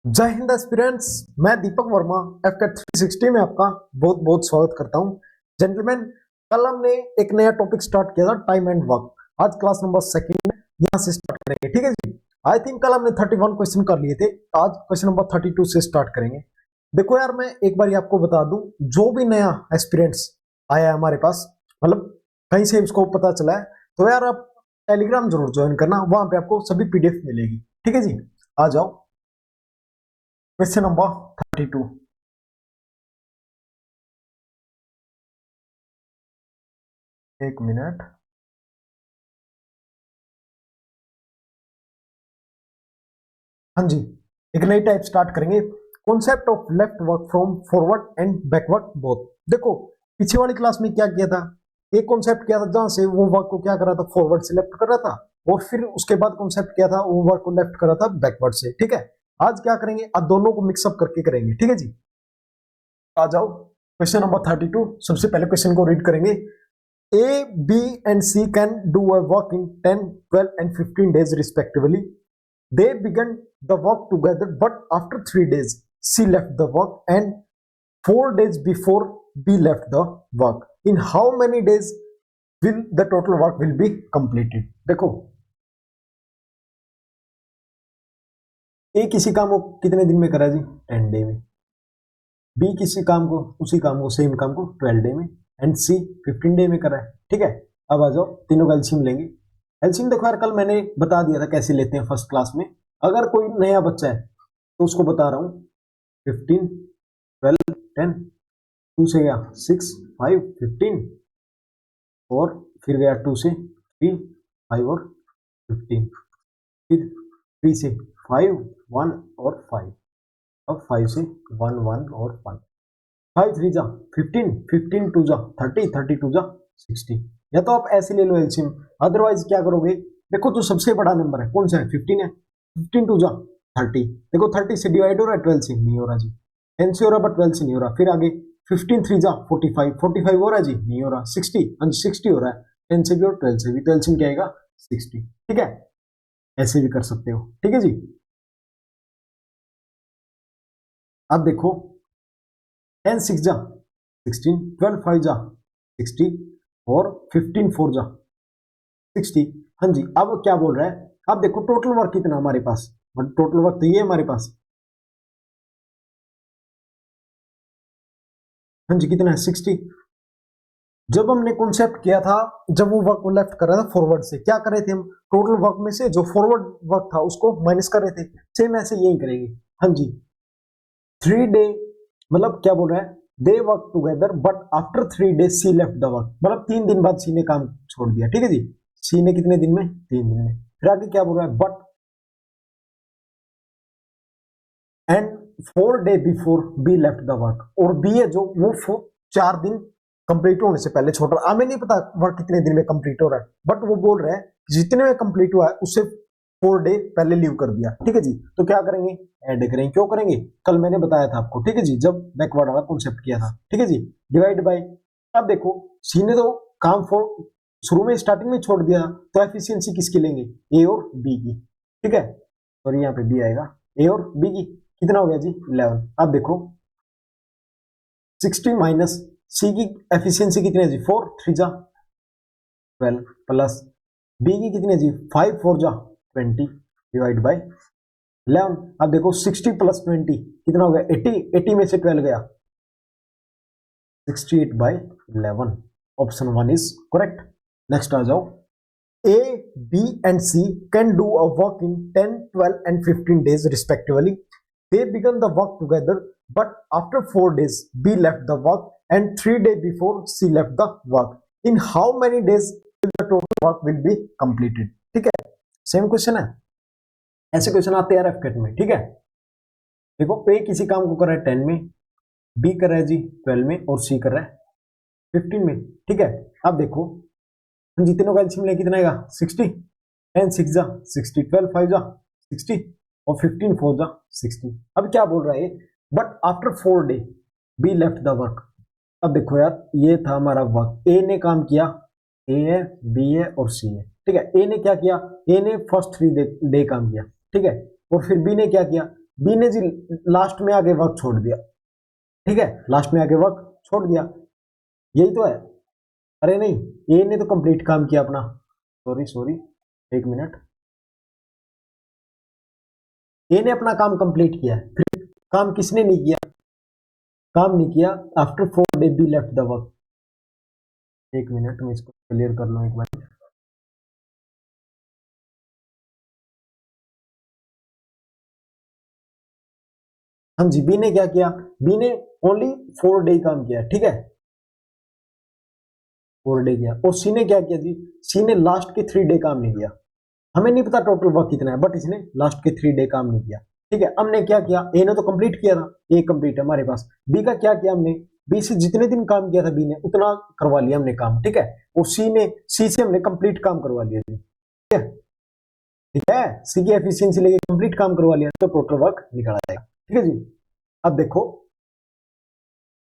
जय हिंद एस्पिरेंट्स। मैं दीपक वर्मा एफके 360 में आपका बहुत बहुत स्वागत करता हूं। जेंटलमैन, कल हमने एक नया टॉपिक स्टार्ट किया था, टाइम एंड वर्क। आज क्लास नंबर सेकंड यहां से स्टार्ट करेंगे, ठीक है जी। आई थिंक कल हमने 31 क्वेश्चन कर लिए थे, आज क्वेश्चन नंबर 32 से स्टार्ट करेंगे। देखो यार, मैं एक बार आपको बता दूं, जो भी नया एस्पिरेंट्स आया है हमारे पास, मतलब कहीं से उसको पता चला है, तो यार आप टेलीग्राम जरूर ज्वाइन करना, वहां पे आपको सभी पीडीएफ मिलेगी, ठीक है जी। आ जाओ क्वेश्चन नंबर 32। एक मिनट। हाँ जी, एक नई टाइप स्टार्ट करेंगे। Concept of left work from forward and backward both. देखो, पीछे वाली क्लास में क्या किया था, एक कॉन्सेप्ट किया था जहां से वो वर्क को क्या कर रहा था, फॉरवर्ड से लेफ्ट कर रहा था, और फिर उसके बाद कॉन्सेप्ट किया था वो वर्क को लेफ्ट कर रहा था बैकवर्ड से, ठीक है। आज क्या करेंगे, अब दोनों को मिक्सअप करके करेंगे, ठीक है जी। आ जाओ क्वेश्चन नंबर 32। सबसे पहले क्वेश्चन को रीड करेंगे। A, B and C can do a work in 10, 12 and 15 days respectively. They began the work together, but after 3 days, C left the work, and 4 days before B left the work. In how many days will the total work will be completed? देखो, A किसी काम को कितने दिन में करा जी, 10 day में। B किसी काम को, उसी काम को, सेम काम को 12 डे में, एंड C 15 डे में करा है, ठीक है। अब आ जाओ, तीनों का एलसीएम लेंगे। एलसीएम देखो यार, कल मैंने बता दिया था कैसे लेते हैं फर्स्ट क्लास में। अगर कोई नया बच्चा है तो उसको बता रहा हूं, 15, 12, 10, 2 से गया 6, 5, 15, और फिर गया 2 से 3, 5 और 15, फिर 3 से 5, 1 और 5, अब 5 से 1, 1 और 5, 5 3 जा 15, 15 2 जा 30, 30 2 जा 60। या तो आप ऐसे ले लो एलसीएम, अदरवाइज क्या करोगे, देखो जो सबसे बड़ा नंबर है कौन सा है, 15 है। 15 2 जा 30, देखो 30 से डिवाइड हो रहा है, 12 से नहीं हो रहा जी। 10 से हो रहा है बट 12 से नहीं हो रहा। फिर आगे 15 3 जा 45, 45 हो रहा है जी, नहीं हो रहा। 60, हाँ 60 हो रहा है, 10 से भी और 12 से भी, तो एलसीएम क्या आएगा, 60, ठीक है। ऐसे भी कर सकते हो, ठीक है जी। अब देखो, 10 6 जा 16, 12 5 जा 60, और 15 4 जा 60। हाँ जी, अब क्या बोल रहा है, अब देखो टोटल वर्क कितना हमारे पास, टोटल वर्क तो ये है हमारे पास। हाँ जी, कितना है, 60। जब हमने कॉन्सेप्ट किया था, जब वो वर्क को लेफ्ट कर रहा था फॉरवर्ड से, क्या कर रहे थे हम, टोटल वर्क में से जो फॉरवर्ड वर्क था उसको माइनस कर रहे थे। सेम ऐसे यही करेंगे। हाँ जी, 3 डे, मतलब क्या बोल रहा है, they work together but after 3 days C left the work, मतलब 3 दिन बाद सी ने काम छोड़ दिया, ठीक है जी। सी ने कितने दिन में, 3 दिन में। फिर आगे क्या बोल रहा है, but and 4 day before be left the work, और बी है जो वो 4 दिन कंप्लीट होने से पहले छोड़ रहा। हमें नहीं पता वर्क कितने दिन में कंप्लीट हो रहा है, बट वो बोल रहा है जितने में कंप्लीट हुआ है उससे 4 डे पहले लीव कर दिया, ठीक है जी। तो क्या करेंगे, ऐड करेंगे। क्यों करेंगे, कल मैंने बताया था आपको, ठीक है जी, जब बैकवर्ड वाला कॉन्सेप्ट किया था, ठीक है जी। डिवाइड बाय, अब देखो सी ने तो काम शुरू में स्टार्टिंग में छोड़ दिया, तो एफिशिएंसी किसकी लेंगे, ए और बी की, ठीक है। और यहाँ पे बी आएगा, ए और बी की, कितना हो गया जी, 11। अब देखो 60 माइनस सी की एफिशिएंसी कितनी है जी, 4 3 जा 12, प्लस बी की कितनी है जी, 5 4 जा 20, डिवाइड बाय 11। अब देखो 60 प्लस 20 कितना हो गया, 80, 80 में से 12 गया, 68 by 11। Option 1 is correct. Next आ जाओ, A, B and C can do a work in 10, 12 and 15 days respectively. They began the work together, but after 4 days, B left the work, and 3 days before C left the work. In how many days will the total work will be completed? ठीक है, same question है। ऐसे question आते हैं एफकेट में, ठीक है। देखो, A किसी काम को कर रहा है 10 में, B कर रहा है जी 12 में, और C कर रहा है 15 में, ठीक है। अब देखो जितनों का एलसीएम ले कितना आएगा, 60, 10 6 जा 60, 12 5 जा 60, और 15 4 जा 60। अब क्या बोल रहा है, but after 4 day be left the work. अब देखो यार, ये था हमारा वर्क, ए ने काम किया, ए है, बी है और सी है, ठीक है। ए ने क्या किया, ए ने फर्स्ट 3 डे काम किया, ठीक है। और फिर बी ने क्या किया, बी ने जी लास्ट में आगे वर्क छोड़ दिया, ठीक है, लास्ट में आगे वर्क छोड़ दिया, यही तो है। अरे नहीं, ए ने तो कंप्लीट काम किया अपना, सॉरी सॉरी, एक मिनट, ए ने अपना काम कंप्लीट किया, फिर काम किसने नहीं किया, काम नहीं किया after 4 day be left the work. एक मिनट मैं इसको क्लियर कर लूं एक बार। हाँ जी, बी ने क्या किया, बी ने ओनली 4 डे काम किया, ठीक है, 4 डे किया। और सी ने क्या किया जी, सी ने लास्ट के 3 डे काम नहीं किया, हमें नहीं पता टोटल वर्क कितना है, बट इसने लास्ट के 3 डे काम नहीं किया, ठीक है। हमने क्या किया, ए ने तो कंप्लीट किया था, ए कंप्लीट है हमारे पास। बी का क्या किया हमने, बी से जितने दिन काम किया था बी ने उतना करवा लिया हमने काम, ठीक है। और सी से हमने कंप्लीट काम करवा लिया, ठीक है, ठीक है, सी की एफिशिएंसी लेके कंप्लीट काम करवा लिया, तो टोटल वर्क निकल आएगा, ठीक है जी। अब देखो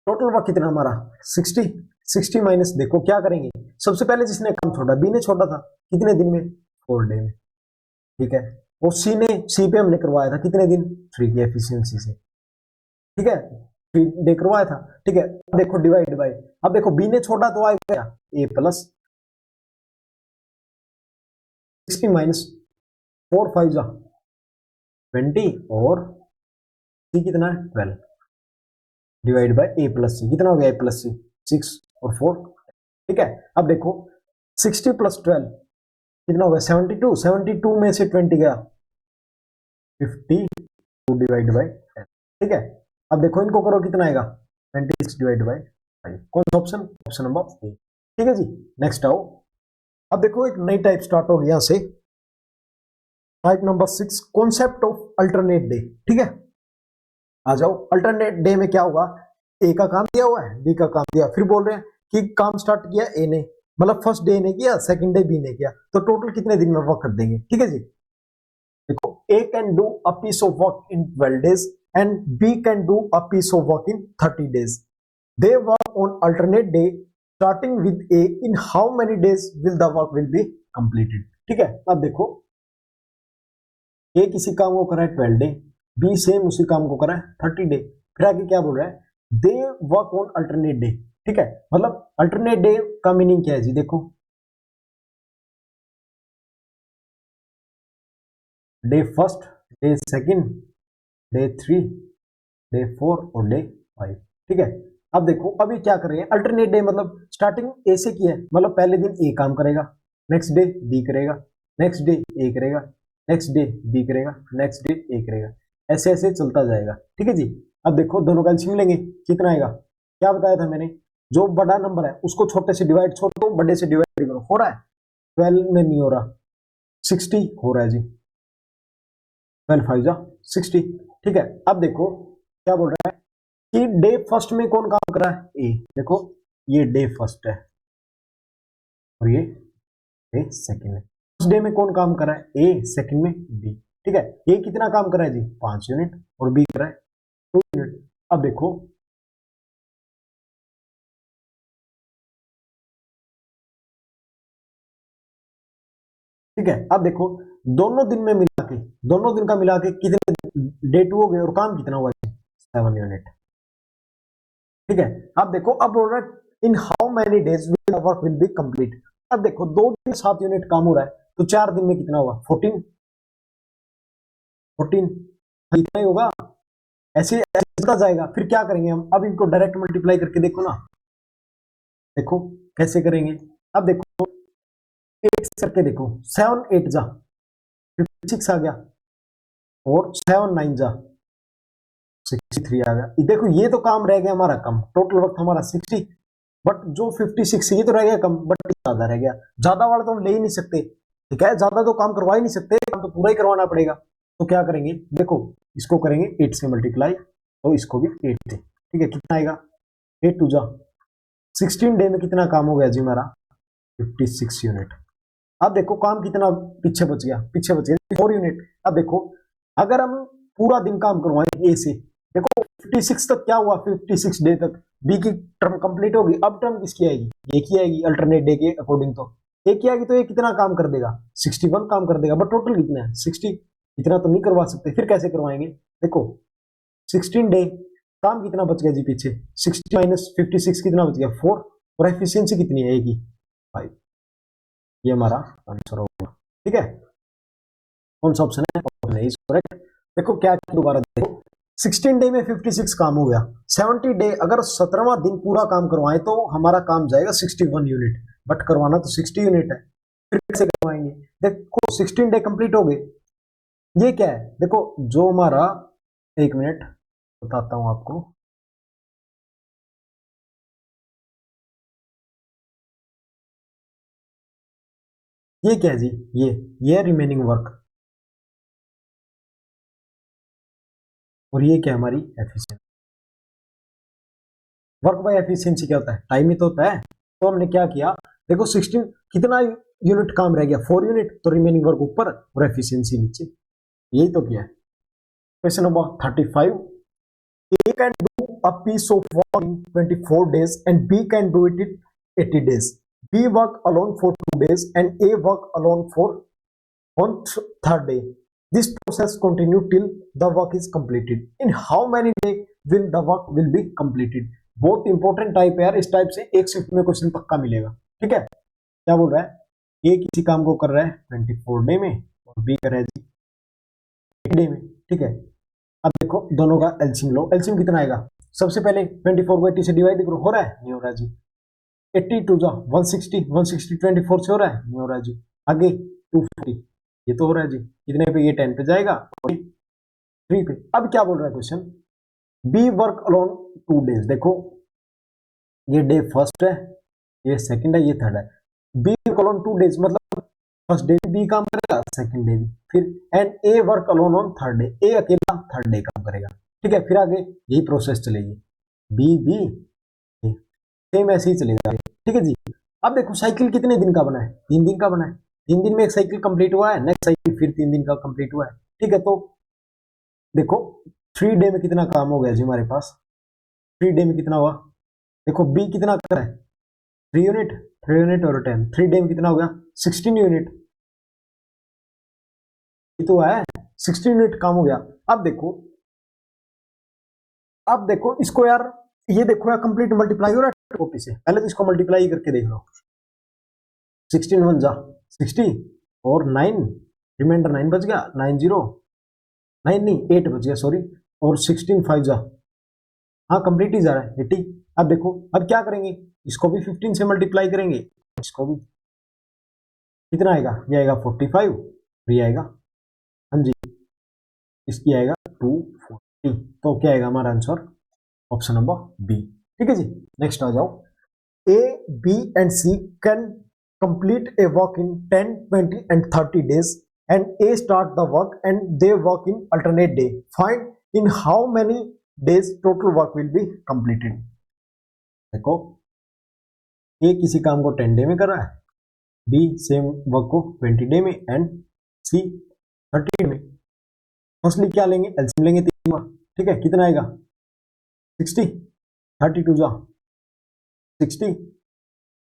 टोटल वर्क कितना हमारा 60, 60 माइनस, देखो क्या करेंगे, सबसे पहले जिसने काम छोड़ा बी ने छोड़ा था, कितने दिन में, 4 डे में, ठीक है। और सी पे हमने करवाया था कितने दिन, 3 की एफिशिएंसी से, ठीक है, 3 डे करवाया था, ठीक है। अब देखो डिवाइड बाय, अब देखो बी ने छोड़ा तो आएगा क्या, ए प्लस 60 माइनस 4 5 जा 20, और सी कितना है 12, डिवाइड बाय ए प्लस सी, कितना हो गया, ए प्लस सी 6 और 4, ठीक है। अब देखो 60 प्लस 12 कितना हो गया, 72, 72 में से 20 गया 52 डिवाइड बाय 10, ठीक है। अब देखो इनको करो कितना आएगा, 26 डिवाइड बाय 5, कौन सा ऑप्शन, ऑप्शन नंबर ए, ठीक है जी। नेक्स्ट आओ, अब देखो एक नई टाइप स्टार्ट होगी यहां से, type number 6, concept of alternate day, ठीक है। आ जाओ, अल्टरनेट डे में क्या होगा, ए का काम दिया हुआ है, बी का काम दिया, फिर बोल रहे हैं कि काम स्टार्ट किया ए ने, मतलब फर्स्ट डे ने किया, सेकंड डे बी ने किया, तो टोटल कितने दिन में वर्क कर देंगे, ठीक है जी। देखो A can do a piece of work in 12 days and B can do a piece of work in 30 days, they work on alternate day starting with A, in how many days will the work will be completed, ठीक है। अब देखो ए किसी काम को करा है 12 day, B same उसी काम को करा है 30 डे, फिर आगे क्या बोल रहा है, they work on alternate day, ठीक है। मतलब अल्टरनेट डे का मीनिंग क्या है जी, देखो day first, day second, day 3, day 4 और डे 5, ठीक है। अब देखो अभी क्या कर रहे हैं, अल्टरनेट डे मतलब स्टार्टिंग ए से की है, मतलब पहले दिन ए काम करेगा, नेक्स्ट डे बी करेगा, नेक्स्ट डे ए करेगा, नेक्स्ट डे बी करेगा, नेक्स्ट डे ए करेगा, ऐसे ऐसे चलता जाएगा, ठीक है जी। अब देखो दोनों का एलसीएम लेंगे, कितना आएगा, क्या बताया था मैंने, जो बड़ा नंबर है उसको छोटे से डिवाइड, छोड़ दो बड़े से डिवाइड करो, हो रहा है, 12 में नहीं हो रहा, 60 हो रहा है जी, 12 5 जा 60, ठीक है। अब देखो क्या बोल रहा है कि डे फर्स्ट में कौन काम कर रहा है, ए, देखो ये डे फर्स्ट है और ये डे सेकंड है, फर्स्ट डे में कौन काम कर रहा है, ए, सेकंड में बी, ठीक है। ए कितना काम कर रहा है जी, 5 यूनिट, और बी कर रहा है 2 यूनिट। अब देखो ठीक है, अब देखो दोनों दिन में मिला के, दोनों दिन का मिला के कितने डे 2 हो गए, और काम कितना हुआ, 7 यूनिट, ठीक है। अब देखो अब बोल रहा है इन how many days will work will B complete, अब देखो 2 दिन 7 यूनिट काम हो रहा है, तो 4 दिन में कितना हुआ, 14, 14 इतना ही होगा, ऐसे ऐसे जाएगा। फिर क्या करेंगे हम, अब इनको डायरेक्ट मल्टीप्लाई करके देखो ना, देखो कैसे करेंगे। अब देखो 8 करके देखो, 7 8 जा 56 आ गया, और 7 9 जा 63 आ गया। देखो ये तो काम रह गया हमारा कम, टोटल वक्त हमारा 60, बट जो 56 ये तो रह गया कम, बट ज्यादा रह गया, ज्यादा वाला तो हम ले ही नहीं सकते, ठीक है, ज्यादा तो काम करवा ही नहीं सकते, काम तो पूरा ही करवाना पड़ेगा। तो क्या करेंगे, देखो इसको करेंगे 8 से मल्टीप्लाई, तो इसको भी 8 से, ठीक है, कितना आएगा, 8 टू जा 16 डे में कितना काम हो गया जी हमारा, 56 यूनिट। अब देखो काम कितना पीछे बच गया, पीछे बच गया 4 यूनिट। अब देखो अगर हम पूरा दिन काम करवाएं ए से, देखो 56 तक क्या हुआ, 56 डे तक बी की टर्म कंप्लीट होगी, अब टर्म किसकी आएगी, ए की आएगी, अल्टरनेट डे के अकॉर्डिंग, तो ए की आएगी, तो ये कितना काम कर देगा, 61 काम कर देगा, बट टोटल कितना है 60, इतना तो नहीं करवा सकते, फिर कैसे करवाएंगे, देखो 16 डे, काम कितना बच गया जी पीछे, 60 माइनस 56 कितना बच गया 4, और एफिशिएंसी कितनी है की 5। ये हमारा आंसर होगा। ठीक है, कौन सा ऑप्शन है, ऑप्शन ए इज करेक्ट। देखो क्या, दोबारा देखो 16 डे में 56 काम हो गया, 70 डे अगर 17वां दिन पूरा काम करवाएं तो हमारा काम जाएगा 61 यूनिट, बट करवाना तो 60 यूनिट है, फिर कैसे करवाएंगे। देखो 16 डे कंप्लीट हो गए, ये क्या है, देखो जो हमारा, एक मिनट बताता हूं आपको, ये क्या है जी, ये रिमेनिंग वर्क, और ये क्या हमारी एफिशिएंसी। वर्क बाय एफिशिएंसी क्या होता है, टाइम ही तो होता है। तो हमने क्या किया, देखो 16 कितना यूनिट काम रह गया 4 यूनिट, तो रिमेनिंग वर्क ऊपर और एफिशिएंसी नीचे, यही तो किया है। Question number 35, A can do a piece of work in 24 days and B can do it in 80 days. B work alone for 2 days and A work alone for on third day. This process continue till the work is completed. In how many days will the work will be completed? बहुत important type है यार, इस type से एक shift में question पक्का मिलेगा। ठीक है, क्या बोल रहा है, ए किसी काम को कर रहा है 24 डे में और बी कर रहा है जी 80 डे में। ठीक है, अब देखो दोनों का एलसीएम लो, एलसीएम कितना आएगा, सबसे पहले 24 को 80 से डिवाइड करो, हो रहा है, नहीं हो रहा जी, 80 टू जा 160, 160 24 से हो रहा है, नहीं हो रहा जी, आगे 240, ये तो हो रहा है जी, कितने पे, ये 10 पे जाएगा और 3 पे। अब क्या बोल रहा है question, B work alone 2 days, देखो ये डे फर्स्ट है, ये सेकंड है, ये थर्ड है, बी वर्क अलोन 2 डेज मतलब फर्स्ट डे बी काम करेगा, सेकंड डे भी, फिर and A work alone on third day, A अकेला थर्ड डे काम करेगा। ठीक है, फिर आगे यही प्रोसेस चलेगी, बी बी सेम ऐसे ही चलेगा। ठीक है जी, अब देखो साइकिल कितने दिन का बना है, 3 दिन का बना है, 3 दिन में एक साइकिल कंप्लीट हुआ है, नेक्स्ट साइकिल फिर 3 दिन का कंप्लीट हुआ है। ठीक है, तो देखो 3 डे में कितना काम हो गया जी हमारे पास, 3 डे में कितना हुआ, देखो बी कितना कर रहा है 3 यूनिट, 3 यूनिट और 10, 3 डे में कितना हो गया 16 यूनिट, ये तो है 16 यूनिट काम हो गया। अब देखो, अब देखो इसको यार, ये देखो यार कंप्लीट मल्टीप्लाई हो रहा है कॉपी से, पहले तो इसको मल्टीप्लाई करके देख लो, 16 वन जा 60 और 9 रिमाइंडर 9 बच गया, 90 9 नहीं 8 बच गया सॉरी, और 16 5 जा, हाँ कंप्लीट ही जा रहा है 80। अब देखो अब क्या करेंगे, इसको भी 15 से मल्टीप्लाई करेंगे, इसको भी कितना आएगा, ये आएगा 45, ये आएगा, हाँ जी इसकी आएगा 240, तो क्या आएगा हमारा आंसर, ऑप्शन नंबर बी। ठीक है जी, नेक्स्ट आ जाओ, A B and C can complete a work in 10 20 and 30 days and A start the work and they work in alternate day, find in how many days total work will be completed। देखो ए किसी काम को 10 day में कर रहा है, B same work को 20 day में एंड सी 30 में। फर्स्टली क्या लेंगे, एलसीएम लेंगे 3 बार। ठीक है, कितना आएगा 60, 32 जा 60,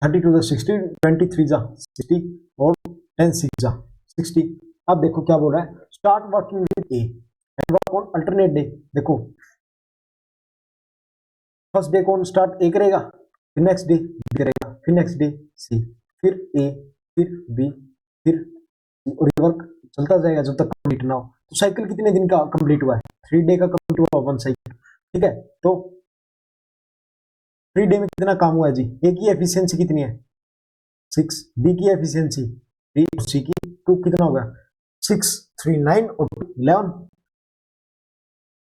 32 जा 60, 23 जा 60 और 10 6 जा 60। अब देखो क्या बोल रहा है, start working with A and work on alternate day. देखो फर्स्ट डे कौन स्टार्ट ए करेगा, फिर नेक्स्ट डे बी करेगा, फिर नेक्स्ट डे सी, फिर ए, फिर बी, फिर सी, और ये वर्क चलता जाएगा जब तक कंप्लीट ना हो। तो साइकिल कितने दिन का कंप्लीट हुआ है, 3 डे का कंप्लीट हुआ 1 साइकिल। ठीक है, तो 3 डे में कितना काम हुआ है जी, ए की एफिशिएंसी कितनी है 6, बी की एफिशिएंसी 3, सी की 2, कितना होगा 6 3 9 और 2 11,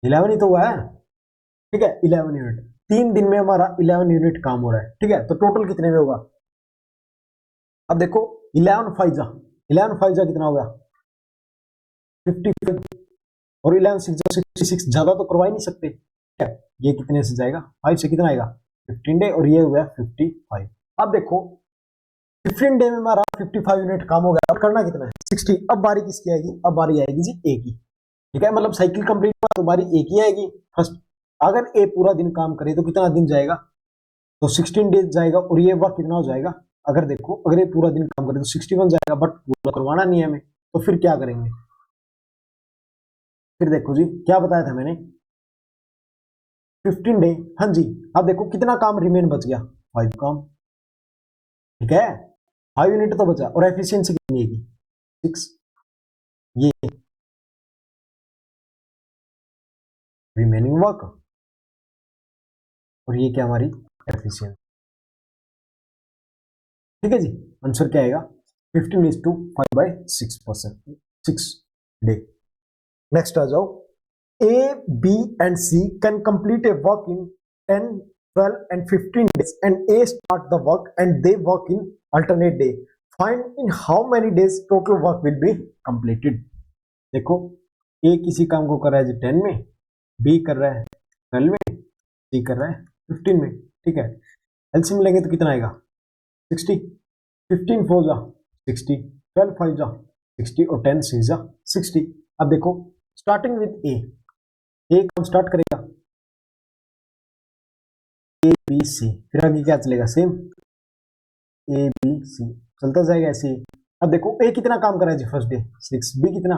11 ही तो हुआ है। ठीक है, 11 यूनिट, 3 दिन में हमारा 11 यूनिट काम हो रहा है। ठीक है, तो टोटल कितने में होगा, अब देखो 11 5 जा, 11 5 जा कितना होगा 55, और 11 6 जा 66, ज्यादा तो करवा ही नहीं सकते। ठीक है, ये कितने से जाएगा 5 से, कितना आएगा 15 डे, और ये हुआ 55। अब देखो 15 डे में हमारा 55 यूनिट काम हो गया, और करना कितना है 60। अब बारी किसकी आएगी, अब बारी आएगी जी ए की। ठीक है, मतलब साइकिल कंप्लीट हुआ तो बारी ए की आएगी फर्स्ट। अगर ए पूरा दिन काम करे तो कितना दिन जाएगा, तो 16 डेज जाएगा, और ये वर्क कितना हो जाएगा, अगर देखो अगर ये पूरा दिन काम करे तो 61 जाएगा, बट पूरा करवाना नहीं है हमें, तो फिर क्या करेंगे, फिर देखो जी क्या बताया था मैंने, 15 डे। हाँ जी, अब देखो कितना काम रिमेन बच गया, 5 काम। ठीक है, 5 यूनिट तो बचा, और एफिशिएंसी कितनी है, 6। ये रिमेनिंग वर्क, और ये क्या हमारी एफिशिएंसी। ठीक है जी, आंसर क्या आएगा, 15:5/6%, 6 डे। नेक्स्ट आ जाओ, A, B and C can complete a work in 10, 12 and 15 days, and A start the work and they work in alternate day. Find in how many days total work will be completed. देखो, A किसी काम को कर रहा है जी 10 में, B कर रहा है 12 में, C कर रहा है 15 में। ठीक है, एलसीएम लेंगे तो कितना आएगा, 60। 15 4 जा 60, 12 5 जा 60 और 10 6 जा 60। अब देखो स्टार्टिंग विद ए, काम स्टार्ट करेगा ए बी सी, फिर आगे क्या चलेगा, सेम ए बी सी चलता जाएगा ऐसे ही। अब देखो ए कितना काम कर रहा है जी फर्स्ट डे 6, बी कितना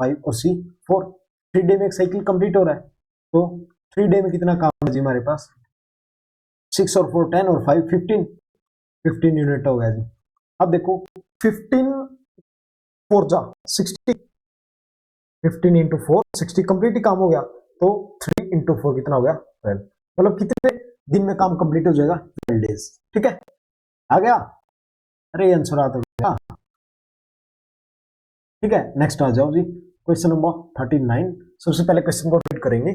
5 और सी 4। 3 डे में एक साइकिल कंप्लीट हो रहा है, तो 3 डे में कितना काम है जी हमारे पास, 6 और 4 10 और 5 15, 15 यूनिट हो गया जी। अब देखो 15 4 जा 60, 15 इंटू 4 60 कंप्लीट ही काम हो गया, तो 3 इंटू 4 कितना हो गया 12, मतलब कितने दिन में काम कंप्लीट हो जाएगा, 12 डेज। ठीक है, आ गया, अरे आंसर आ तो गया। ठीक है, नेक्स्ट आ जाओ जी, क्वेश्चन नंबर 39। सबसे पहले क्वेश्चन को रीड करेंगे।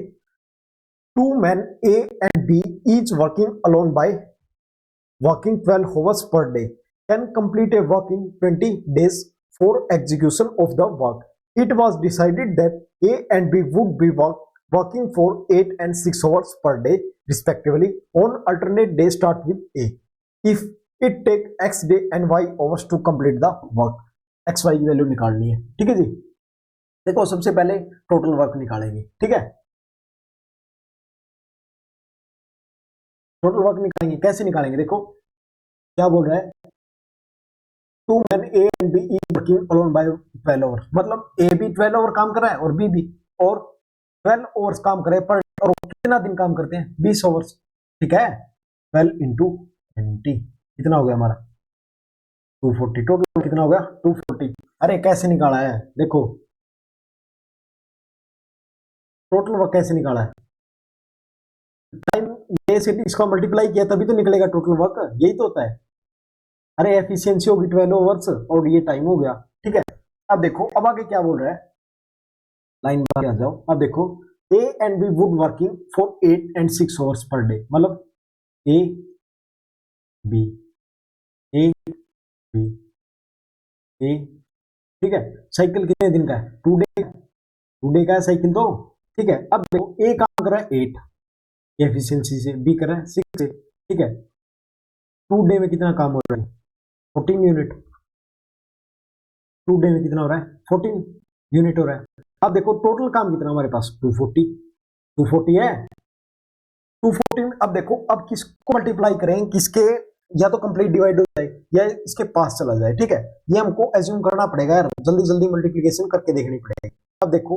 Two man A and B each working alone by working 12 hours per day can complete a work in 20 days for execution of the work. It was decided that A and B would be working for 8 and 6 hours per day respectively on alternate days start with A. If it take X day and Y hours to complete the work. X Y की value निकालनी है। ठीक है जी, देखो सबसे पहले total work निकालेंगे। ठीक है, टोटल वर्क निकालेंगे, कैसे निकालेंगे, देखो क्या बोल रहा है, two man A and B working alone by 12 hours, मतलब ए भी 12 आवर काम कर रहा है और बी भी, और 12 आवर्स काम करे पर, और कितना दिन काम करते हैं 20 आवर्स। ठीक है, 12 इंटू 20 कितना हो गया हमारा 240, टोटल कितना हो गया 240। अरे कैसे निकाला है, देखो टोटल वर्क कैसे निकाला है, टाइम डे से इसका मल्टीप्लाई किया तभी तो निकलेगा टोटल वर्क, यही तो होता है। अरे एफिशिएंसी होगी 12 आवर्स और ये टाइम हो गया। ठीक है, अब देखो अब आगे क्या बोल रहा है, लाइन बार आ जाओ। अब देखो A and B would working for 8 and 6 hours per day, मतलब ए बी ए बी ए। ठीक है, साइकिल कितने दिन का है, 2 डे, 2 डे का है साइकिल तो। ठीक है, अब देखो ए काम कर रहा है 8 एफिशिएंसी से, बी कर रहा है 6 से। ठीक है, 2 डे में कितना काम हो रहा है 14 यूनिट, 2 डे में कितना हो रहा है 14 यूनिट हो रहा है। अब देखो टोटल काम कितना हमारे पास 240, 240 है 214। अब देखो अब किसको मल्टीप्लाई करें, किसके, या तो कंप्लीट डिवाइड हो जाए या इसके पास चला जाए। ठीक है, ये हमको एज्यूम करना पड़ेगा यार, जल्दी जल्दी मल्टीप्लीकेशन करके देखनी पड़ेगी। अब देखो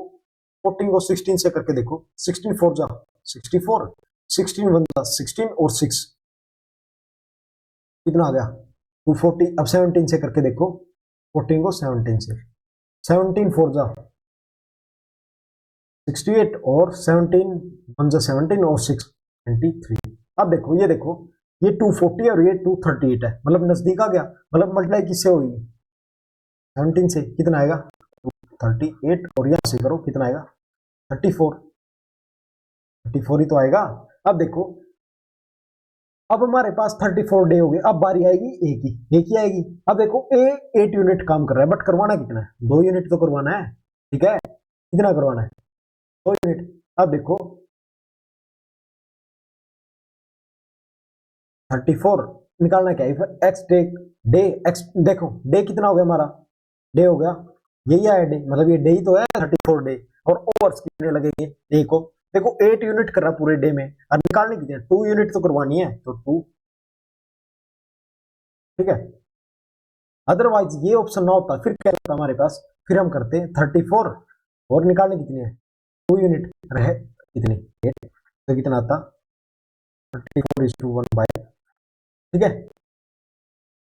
14 को 16 से करके देखो, 16 4 जा 64, 16 1 जा 16 और 6 कितना आ गया 240। अब 17 से करके देखो, 14 को 17 से, 17 4 जा 68 और 17 1 जा 17 और 6 23। अब देखो ये 240 और ये 238 है, मतलब नजदीक आ गया, मतलब मल्टीप्लाई किससे होगी 17 से, कितना आएगा 238, और यहां से करो कितना आएगा 34, 34 ही तो आएगा। अब देखो अब हमारे पास 34 डे हो गए, अब बारी आएगी ए की, ए की आएगी। अब देखो ए 8 यूनिट काम कर रहा है, बट करवाना कितना है 2 यूनिट तो करवाना है। ठीक है, कितना करवाना है 2 यूनिट। अब देखो 34 निकालना क्या है, एक्स डे, डे एक्स, देखो डे कितना हो गया हमारा, डे हो गया यही आया डे, मतलब ये डे ही तो है 34 डे, और ओवर्स कितने लगेंगे डे को, देखो 8 यूनिट कर रहा पूरे डे में, और निकालने कितने 2 यूनिट तो करवानी है, तो 2। ठीक है, अदरवाइज ये ऑप्शन ना होता फिर क्या होता हमारे पास, फिर हम करते 34 और निकालने कितनी है 2 यूनिट रहे कितनी 8, तो कितना आता 34:1 ठीक है,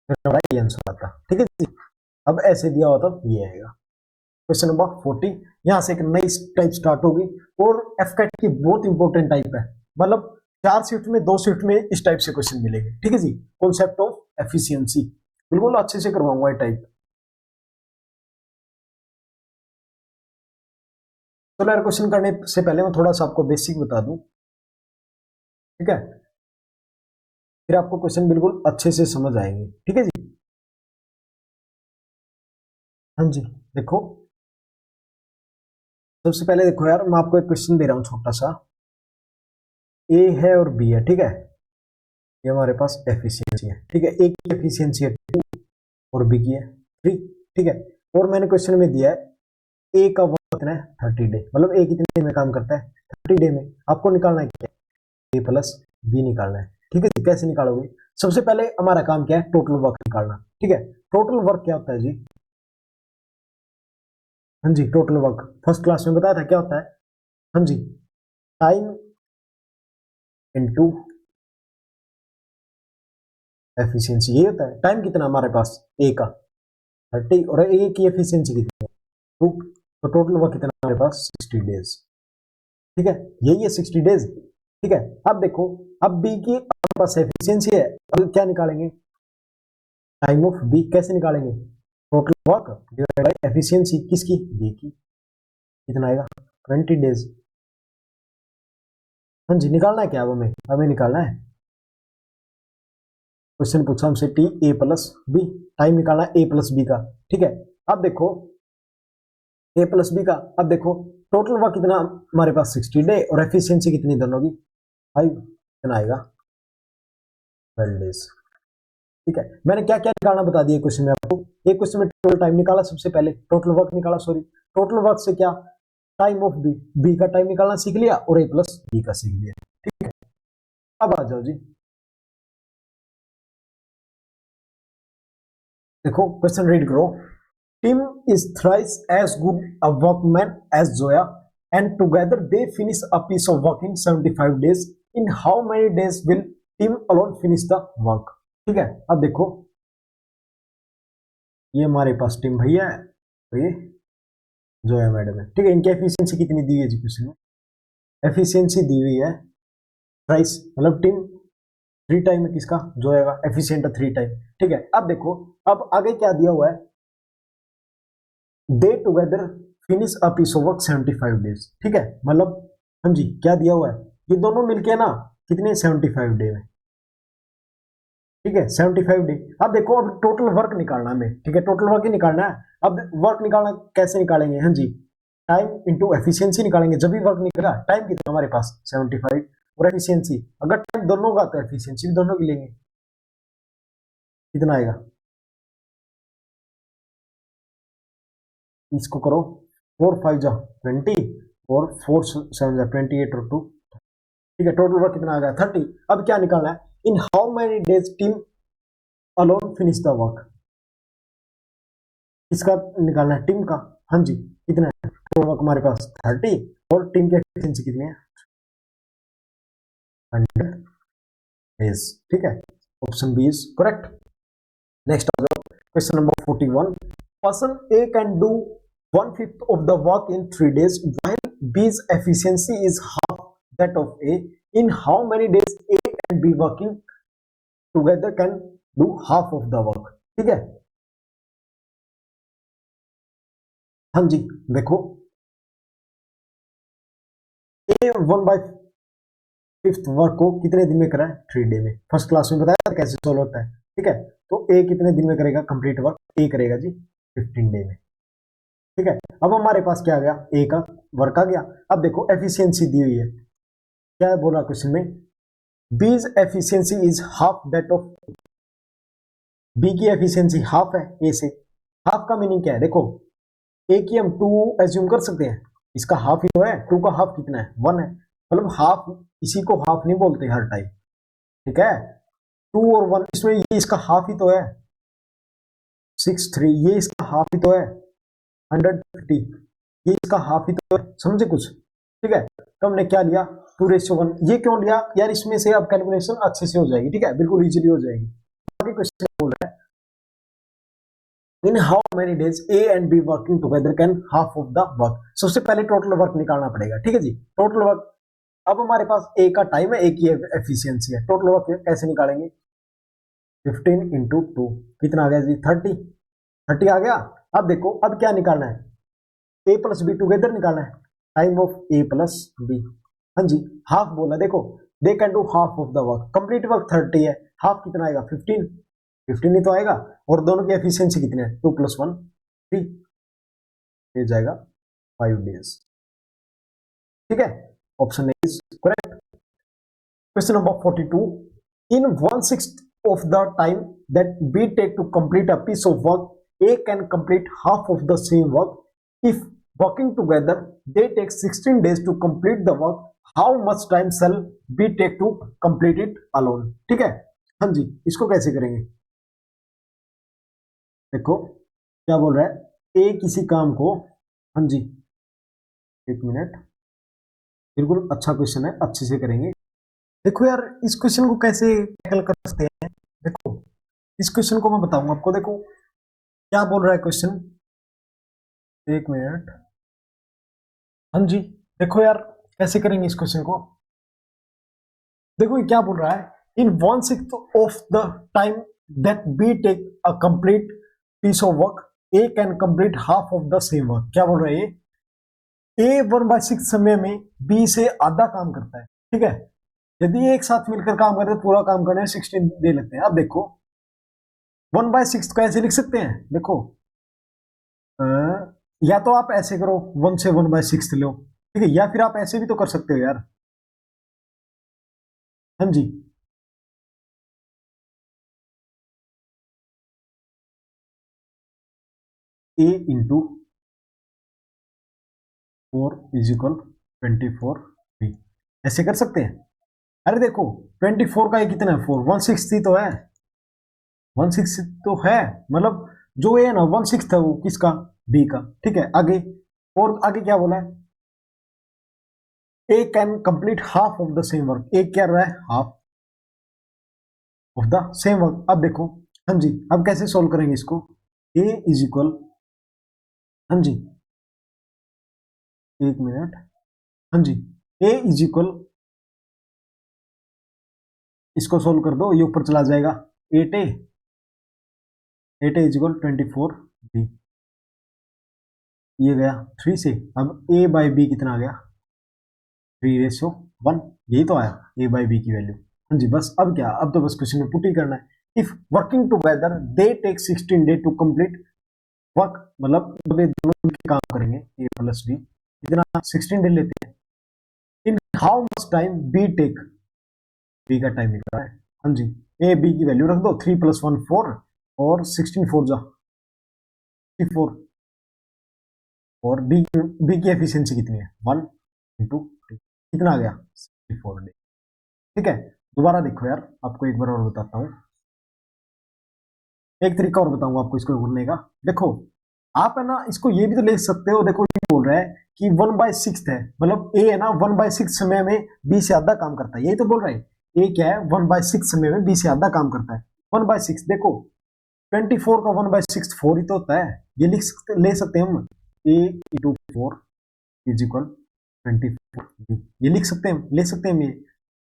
फिर हमारा ये आंसर आता। ठीक है जी, अब ऐसे दिया हुआ तो ये आएगा। क्वेश्चन नंबर 40, यहां से एक नई टाइप स्टार्ट होगी और एफकैट की बहुत इंपॉर्टेंट टाइप है, मतलब 4 शिफ्ट में 2 शिफ्ट में इस टाइप से क्वेश्चन मिलेंगे। ठीक है जी, कॉन्सेप्ट ऑफ एफिशिएंसी, बिल्कुल अच्छे से करवाऊंगा ये टाइप। चलो यार, क्वेश्चन करने से पहले मैं थोड़ा सा आपको बेसिक बता दूं, ठीक है, फिर आपको क्वेश्चन बिल्कुल अच्छे से समझ आएंगे। ठीक है जी, हाँ जी, देखो सबसे पहले देखो यार, मैं आपको एक क्वेश्चन दे रहा हूं छोटा सा, ए है और बी है। ठीक है, ये हमारे पास एफिशिएंसी है। ठीक है, ए की एफिशिएंसी है 2 और बी की है 3। ठीक है, और मैंने क्वेश्चन में दिया है ए का वर्क कितना है 30 डे, मतलब ए कितने डे में काम करता है 30 डे में। आपको निकालना है क्या, ए प्लस बी निकालना है। ठीक है, कैसे निकालोगे, सबसे पहले हमारा काम क्या है, टोटल वर्क निकालना। ठीक है, टोटल वर्क क्या होता है जी, हाँ जी, टोटल वर्क फर्स्ट क्लास में बताया था क्या होता है, हाँ जी, टाइम इनटू एफिशिएंसी, ये होता है। टाइम कितना हमारे पास ए का 30 और ए की एफिशिएंसी कितनी है 2, तो टोटल वर्क कितना हमारे पास 60 डेज। ठीक है, यही है 60 डेज। ठीक है, अब देखो, अब बी की हमारे पास एफिशिएंसी है, अब क्या निकालेंगे, टाइम ऑफ बी कैसे निकालेंगे, total work divide by efficiency किसकी, बी की, कितना आएगा 20 डेज। हाँ जी, निकालना है क्या, अब हमें निकालना है, क्वेश्चन पूछा हमसे T A plus B, time निकालना है ए प्लस बी का। ठीक है, अब देखो ए प्लस बी का, अब देखो टोटल वर्क कितना हमारे पास 60 डे और एफिशिएंसी कितनी दोनों की 5, कितना आएगा 12 डेज। ठीक है, मैंने क्या क्या निकालना बता दिया क्वेश्चन में आपको, एक क्वेश्चन में टोटल टाइम निकाला, सबसे पहले टोटल वर्क निकाला, सॉरी टोटल वर्क से क्या, टाइम ऑफ बी, बी का टाइम निकालना सीख लिया और ए प्लस बी का सीख लिया। ठीक है, अब आ जाओ जी, देखो क्वेश्चन रीड करो, Tim is thrice as good a workman as Zoya and together they finish a piece of work in 75 days, in how many days will Tim alone finish the work. ठीक है, अब देखो ये हमारे पास टीम भैया है, तो ये जोया मैडम है। ठीक है, इनकी एफिशिएंसी कितनी दी है जी क्वेश्चन में, एफिशिएंसी दी हुई है थ्राइस, मतलब टीम 3 टाइम है किसका, जोया का, एफिशिएंट 3 टाइम। ठीक है, अब देखो, अब आगे क्या दिया हुआ है, they together finish a piece of work 75 days. ठीक है, मतलब हाँ जी, क्या दिया हुआ है, ये दोनों मिलके ना कितने 75 डे में। ठीक है, 75 डे। अब देखो, अब टोटल वर्क निकालना हमें, ठीक है, टोटल वर्क ही निकालना है। अब वर्क निकालना कैसे निकालेंगे, हाँ जी, टाइम इंटू एफिशिएंसी निकालेंगे, जब भी वर्क निकला, टाइम कितना हमारे पास 75 और एफिशिएंसी, अगर टाइम दोनों का तो एफिशिएंसी भी दोनों की लेंगे, कितना आएगा, इसको करो 4 5 जा 20 और 4 7 जा 28 और 2। ठीक है, टोटल वर्क कितना आ गया 30। अब क्या निकालना है, इन how many days team alone finish the work, इसका निकालना है टीम का। हाँ जी, कितना है, टोटल वर्क हमारे पास 30 और टीम की एफिशिएंसी कितनी है 100 डेज। ठीक है, option B is correct. Next आ जाओ, question number 41, person A can do 1/5 of the work in 3 days while B's efficiency is half that of A. In how many days A and B working together can do half of the work? ठीक है, हाँ जी, देखो ए 1/5 work को कितने दिन में करा है 3 डे में, फर्स्ट क्लास में बताया था कैसे सोल्व होता है। ठीक है, तो ए कितने दिन में करेगा कंप्लीट वर्क, ए करेगा जी 15 डे में। ठीक है, अब हमारे पास क्या आ गया, ए का वर्क आ गया। अब देखो एफिशिएंसी दी हुई है, क्या बोला क्वेश्चन में, B's efficiency is half that of, B की एफिशिएंसी हाफ है ए से। हाफ का मीनिंग क्या है, देखो ए की हम 2 एज्यूम कर सकते हैं, इसका हाफ ही तो है, 2 का हाफ कितना है 1 है, मतलब हाफ, इसी को हाफ नहीं बोलते हर टाइम। ठीक है, 2 और 1, इसमें ये इसका हाफ ही तो है 63, ये इसका हाफ ही तो है 150, ये इसका हाफ ही तो है, समझे कुछ। ठीक है। तो हमने क्या लिया 2:1। ये क्यों लिया यार, इसमें से अब कैलकुलेशन अच्छे से हो जाएगी, ठीक है, बिल्कुल इजीली हो जाएगी। आगे क्वेश्चन बोल रहा है इन how many days A and B working together can half of the work. सबसे पहले टोटल वर्क निकालना पड़ेगा, ठीक है जी। टोटल वर्क, अब हमारे पास ए का टाइम है, ए की एफिशिएंसी है। टोटल वर्क कैसे निकालेंगे, 15 इंटू 2 कितना आ गया जी 30 आ गया। अब देखो अब क्या निकालना है, ए प्लस बी टुगेदर निकालना है, time of A plus B. हाँ जी, हाफ बोला, देखो they can do half of the work, complete work 30 है, हाफ कितना आएगा 15 ही तो आएगा। और दोनों की एफिशिएंसी कितनी है 2 + 1 3, ये जाएगा 5 डेज, ठीक है। Option A is correct. Question number 42, in 1/6 of the time that B take to complete a piece of work, A can complete half of the same work. If working together, they take 16 days to complete the work. How much time shall B take to complete it alone? ठीक है, हाँ जी, इसको कैसे करेंगे, देखो क्या बोल रहा है, ए किसी काम को, हाँ जी एक मिनट, बिल्कुल अच्छा क्वेश्चन है, अच्छे से करेंगे। देखो यार इस क्वेश्चन को कैसे टैकल कर सकते हैं, देखो इस क्वेश्चन को मैं बताऊंगा आपको। देखो क्या बोल रहा है क्वेश्चन, एक मिनट, हाँ जी देखो यार कैसे करेंगे इस क्वेश्चन को। देखो ये क्या बोल रहा है, in 1/6 of the time that B take a complete piece of work, A can complete half of the same work. क्या बोल रहा है, ए 1/6 समय में बी से आधा काम करता है, ठीक है। यदि एक साथ मिलकर काम करते पूरा काम करने में 16 दे लेते हैं। अब देखो 1/6 को ऐसे लिख सकते हैं, देखो या तो आप ऐसे करो 1 से 1/6 लो, ठीक है, या फिर आप ऐसे भी तो कर सकते हो यार, हाँ जी। ए इंटू 4 इज इक्वल 24 बी, ऐसे कर सकते हैं। अरे देखो 24 का ये कितना है 4, 1/6 ही तो है, 1/6 तो है, मतलब जो ए है ना 1/6 है वो किसका, बी का, ठीक है। आगे, और आगे क्या बोला है, A can complete half of the same work, A क्या रहा है half of the same work. अब देखो हाँ जी, अब कैसे सोल्व करेंगे इसको, ए इज इक्वल, हाँ जी एक मिनट, हाँ जी ए इज इक्वल, इसको सोल्व कर दो, ये ऊपर चला जाएगा 8a, 8a is equal 24 B, ये गया 3 से। अब a बाई बी कितना आ गया 3:1, यही तो आया a बाई बी की वैल्यू। हाँ जी बस, अब क्या, अब तो बस क्वेश्चन में पुट ही करना है। If working together they take 16 day to complete work, मतलब दोनों मिलकर काम करेंगे a प्लस बी, कितना 16 डे लेते हैं। In how much time B take, B का टाइम निकला है, हाँ जी ए बी की वैल्यू रख दो, 3 + 1 4 और 16 4 जा 64, और बी की एफिशिएंसी कितनी है 1 इंटू 2, कितना आ गया 64 डे, ठीक है। दोबारा देखो यार, आपको एक बार और बताता हूँ, एक तरीका और बताऊंगा आपको इसको करने का। देखो आप है ना इसको ये भी तो लिख सकते हो, देखो ये बोल रहा है कि 1/6 है, मतलब ए है ना 1/6 समय में बी से आधा काम करता है, यही तो बोल रहा है। ए क्या है 1/6 समय में बी से आधा काम करता है। 1/6 देखो 24 का 1/6 4 ही तो होता है, ये लिख सकते, ले सकते हैं हम, ए इंटू 4 इज इक्वल 24, ये लिख सकते हैं, ले सकते हैं ये।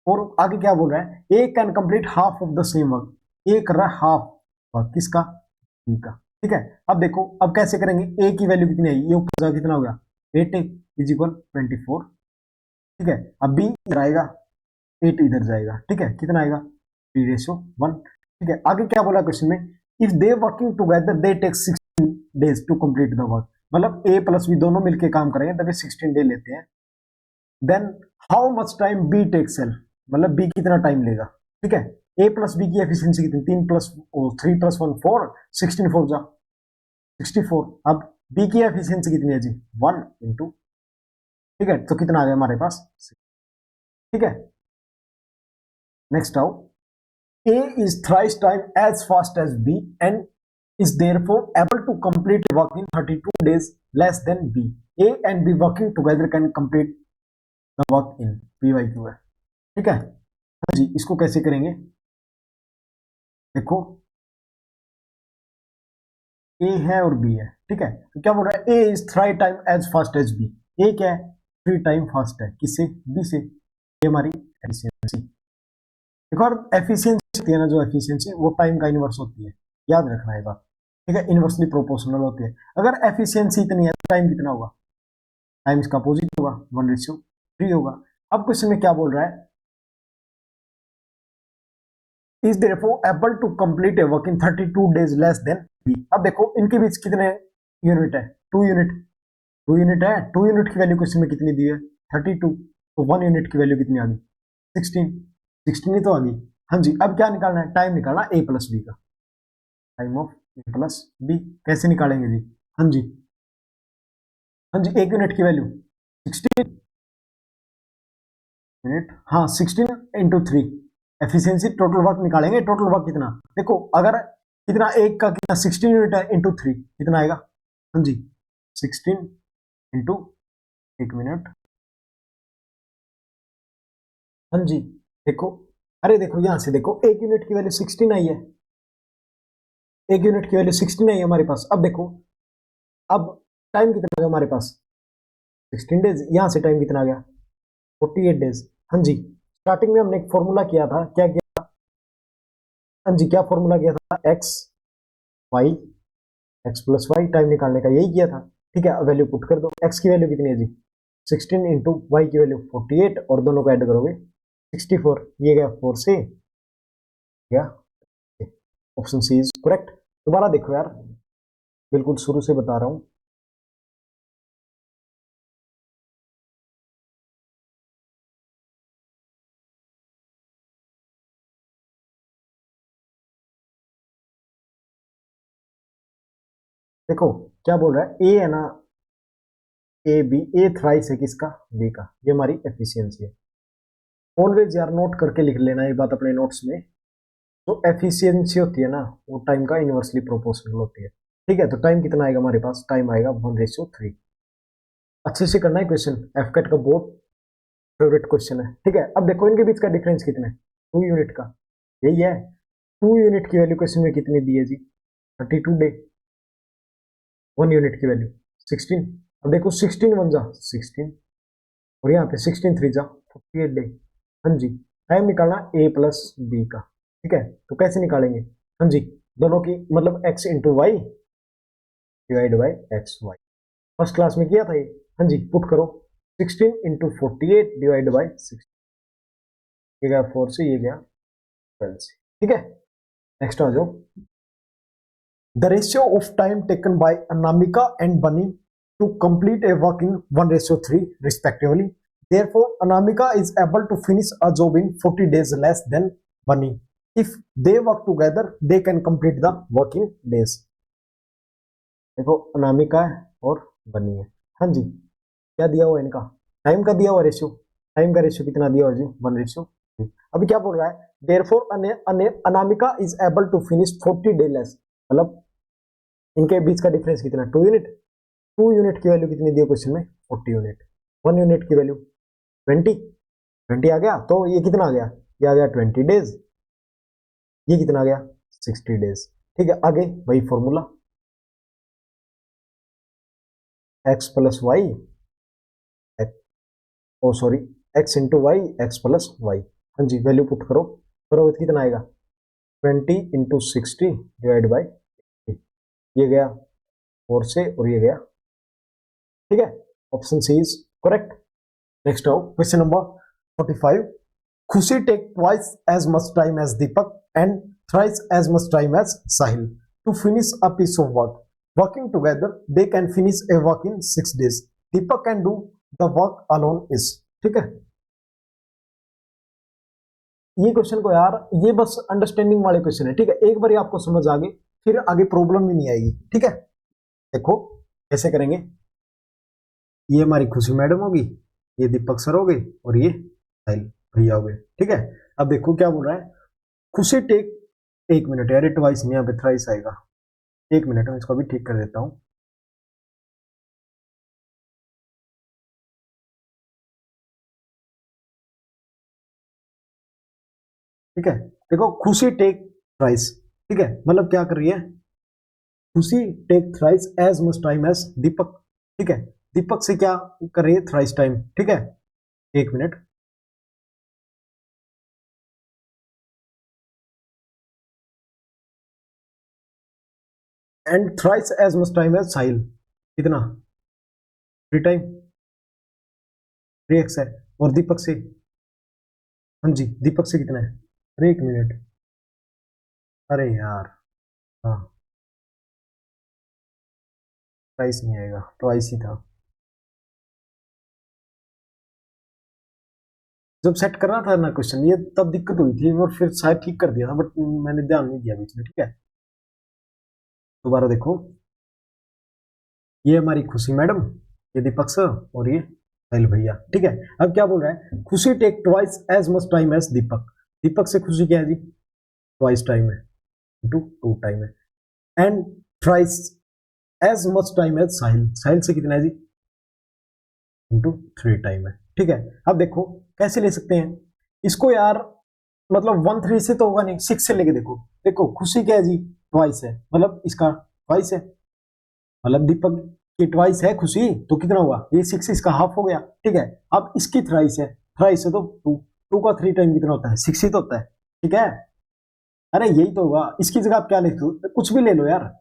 और आगे क्या बोल रहा है, A can complete half of the same work, A कर रहा है हाफ वर्क किसका, बी का, ठीक है। अब देखो अब कैसे करेंगे, ए की वैल्यू कितनी आई, ये ऊपर जाकर कितना हो गया 8 इज इक्वल 24, ठीक है। अब बी इधर आएगा 8 इधर जाएगा, ठीक है, कितना आएगा 3:1, ठीक है। आगे क्या बोला क्वेश्चन में, if they working together they take 16 days to complete the work, मतलब ए प्लस बी दोनों मिलके काम करेंगे तभी 16 डे लेते हैं। Then how much time B take सेल, मतलब बी कितना टाइम लेगा, ठीक है। ए प्लस बी की एफिशिएंसी कितनी, 3 + 1 4, 16 4 जा 64। अब बी की एफिशिएंसी कितनी है जी 1 इंटू, ठीक है, तो कितना आ गया हमारे पास 6, ठीक है। नेक्स्ट आओ, A is thrice time as fast as B and is therefore able to complete work in 32 days less than B. A and B working together can complete the work in PYQ है, ठीक है। हाँ जी, इसको कैसे करेंगे, देखो ए है और बी है, ठीक है। तो क्या बोल रहा है, A is 3 time as fast as B. A क्या है, 3 टाइम फास्ट है, किससे, बी से। ये हमारी एफिशिएंसी। एक और एफिशिएंसी होती है ना, जो एफिशिएंसी वो टाइम का इनवर्स होती है, याद रखना ये बात, ठीक है। इनवर्सली प्रोपोर्शनल होती है। अगर एफिशिएंसी इतनी है तो टाइम कितना होगा, टाइम इसका अपोजिट होगा, 1:3 होगा। अब क्वेश्चन में क्या बोल रहा है, is therefore able to complete a work in 32 days less than B। अब देखो इनके बीच कितने यूनिट है, 2 यूनिट, 2 यूनिट है, 2 यूनिट की वैल्यू क्वेश्चन में कितनी दी है, 32। तो 1 यूनिट की वैल्यू कितनी आ गई, 16, 16 ही तो आ गई। हाँ जी, अब क्या निकालना है, टाइम निकालना A प्लस बी का, time of A plus B. कैसे निकालेंगे जी, हाँ जी, हाँ जी, 1 यूनिट की वैल्यू 16 यूनिट, हाँ 16 × 3 एफिशिएंसी, टोटल वर्क निकालेंगे। टोटल वर्क कितना, देखो अगर कितना, एक का कितना 16 यूनिट है, × 3 कितना आएगा, हाँ जी 16 इंटू 1 मिनट, हाँ जी। देखो, अरे देखो यहां से देखो, 1 यूनिट की वैल्यू 16 आई है, 1 यूनिट की वैल्यू 16 आई है हमारे पास। अब देखो, अब टाइम कितना आ गया हमारे पास, 16 डेज। यहां से टाइम कितना आ गया, 48 डेज। हाँ जी, स्टार्टिंग में हमने एक फॉर्मूला किया था, क्या किया, हाँ जी क्या फॉर्मूला किया था, Y X plus Y, time निकालने का यही किया था, ठीक है। वैल्यू पुट कर दो, एक्स की वैल्यू कितनी है जी 16 इंटू वाई की वैल्यू 48, और दोनों को ऐड करोगे 64, ये गया 4 से गया, ऑप्शन सी इज करेक्ट। दोबारा देखो यार, बिल्कुल शुरू से बता रहा हूं, देखो क्या बोल रहा है, ए है ना, ए बी, ए थ्राइस है किसका, बी का, ये हमारी एफिशिएंसी है। ऑलवेज यार नोट करके लिख लेना ये बात अपने नोट्स में। तो एफिशिएंसी होती है ना, वो टाइम का इनवर्सली प्रोपोर्शनल होती है, ठीक है। तो टाइम कितना आएगा हमारे पास, टाइम आएगा 1:3। अच्छे से करना है क्वेश्चन, एफकेट का बहुत फेवरेट क्वेश्चन है, ठीक है। अब देखो इनके बीच का डिफरेंस कितना है, 2 यूनिट का, यही है। 2 यूनिट की वैल्यू क्वेश्चन में कितनी दी है जी, 32 डे। 1 यूनिट की वैल्यू 16। अब देखो 16 × 1 = 16, और यहाँ पे 16 × 3 = 48 डे। हाँ जी, टाइम निकालना A प्लस बी का, ठीक है। तो कैसे निकालेंगे, हाँ जी, दोनों की मतलब x into Y divide by X Y, first class में किया था ये। हाँ जी, पुट करो, 16 इंटू 48 डिवाइड बाई 6, ये गया 4 से, ये गया 12 से, ठीक है। नेक्स्ट आ जाओ, the ratio of time taken by Anamika and बनी to complete a work in 1:3 respectively. Therefore, Anamika is able to finish a job in 40 days less than Bunny. If they work together, they can complete the working days. देखो अनामिका है और बनी है, हाँ जी, क्या दिया हुआ इनका, टाइम का दिया हुआ रेशियो, टाइम का रेशियो कितना दिया हुआ जी, 1:3। अभी क्या बोल रहा है, therefore Anamika is able to finish 40 day less, मतलब इनके बीच का डिफरेंस कितना, 2 यूनिट। 2 यूनिट की वैल्यू कितनी दी है क्वेश्चन में, 40 यूनिट। 1 यूनिट की वैल्यू 20, 20 आ गया, तो ये कितना आ गया, ये आ गया 20 डेज, ये कितना आ गया 60 डेज, ठीक है। आगे वही formula, X plus Y, oh sorry, X into Y, X plus Y, हाँ जी, वैल्यू पुट करो, करो तो कितना आएगा, 20 × 60 डिवाइड बाई, ये गया 4 से और ये गया, ठीक है। Option C is correct. Next आओ, question number 45। Khushi take twice as much time as Deepak and thrice as much time as Sahil to finish a piece of work. Working together, they can finish a work in 6 days. Deepak can do the work alone is, ठीक है। ये question को यार, ये बस understanding वाले question है, ठीक है। एक बार आपको समझ आ गई, फिर आगे प्रॉब्लम ही नहीं आएगी, ठीक है। देखो कैसे करेंगे, ये हमारी खुशी मैडम होगी, ये दीपक सर हो गए, और ये साहिल भैया हो गए, ठीक है। अब देखो क्या बोल रहा है, खुशी टेक, 1 मिनट यार, ट्वाइस नहीं, यहाँ पे थ्राइस आएगा, 1 मिनट में इसको भी ठीक कर देता हूँ। ठीक है, देखो खुशी टेक थ्राइस, ठीक है, मतलब क्या कर रही है, Khushi take thrice as much time as Deepak, ठीक है, दीपक से क्या कर रही है, थ्राइस टाइम, ठीक है, एक minute, and thrice as much time as Sahil, कितना, थ्री टाइम, थ्री एक्स है, और दीपक से, हाँ जी, दीपक से कितना है, अरे एक मिनट, अरे यार, हाँ, प्राइस नहीं आएगा तो आईसी था, जब सेट करना था ना क्वेश्चन, ये तब दिक्कत हुई थी और फिर शायद ठीक कर दिया था, बट मैंने ध्यान नहीं दिया बीच में, ठीक है, दोबारा देखो, ये हमारी खुशी मैडम, ये दीपक सर, और ये साहिल भैया, ठीक है, अब क्या बोल रहा है, Khushi take twice as much time as Deepak, Deepak से खुशी क्या है जी, ट्वाइस टाइम है, इंटू टू टाइम है, and thrice as much time as Sahil, Sahil से कितना है जी, इंटू थ्री टाइम है, ठीक है, अब देखो कैसे ले सकते हैं इसको यार, मतलब 1 3 से तो होगा नहीं, 6 से लेके देखो, देखो खुशी क्या है जी, ट्वाइस है, मतलब इसका ट्वाइस है, मतलब दीपक की ट्वाइस है खुशी, तो कितना हुआ, ये 6 इसका हाफ हो गया, ठीक है, अब इसकी थ्राइस है तो टू, टू का थ्री टाइम कितना होता है, 6 ही तो होता है, ठीक है, अरे यही तो होगा, इसकी जगह आप क्या लिख दो, कुछ भी ले लो यार,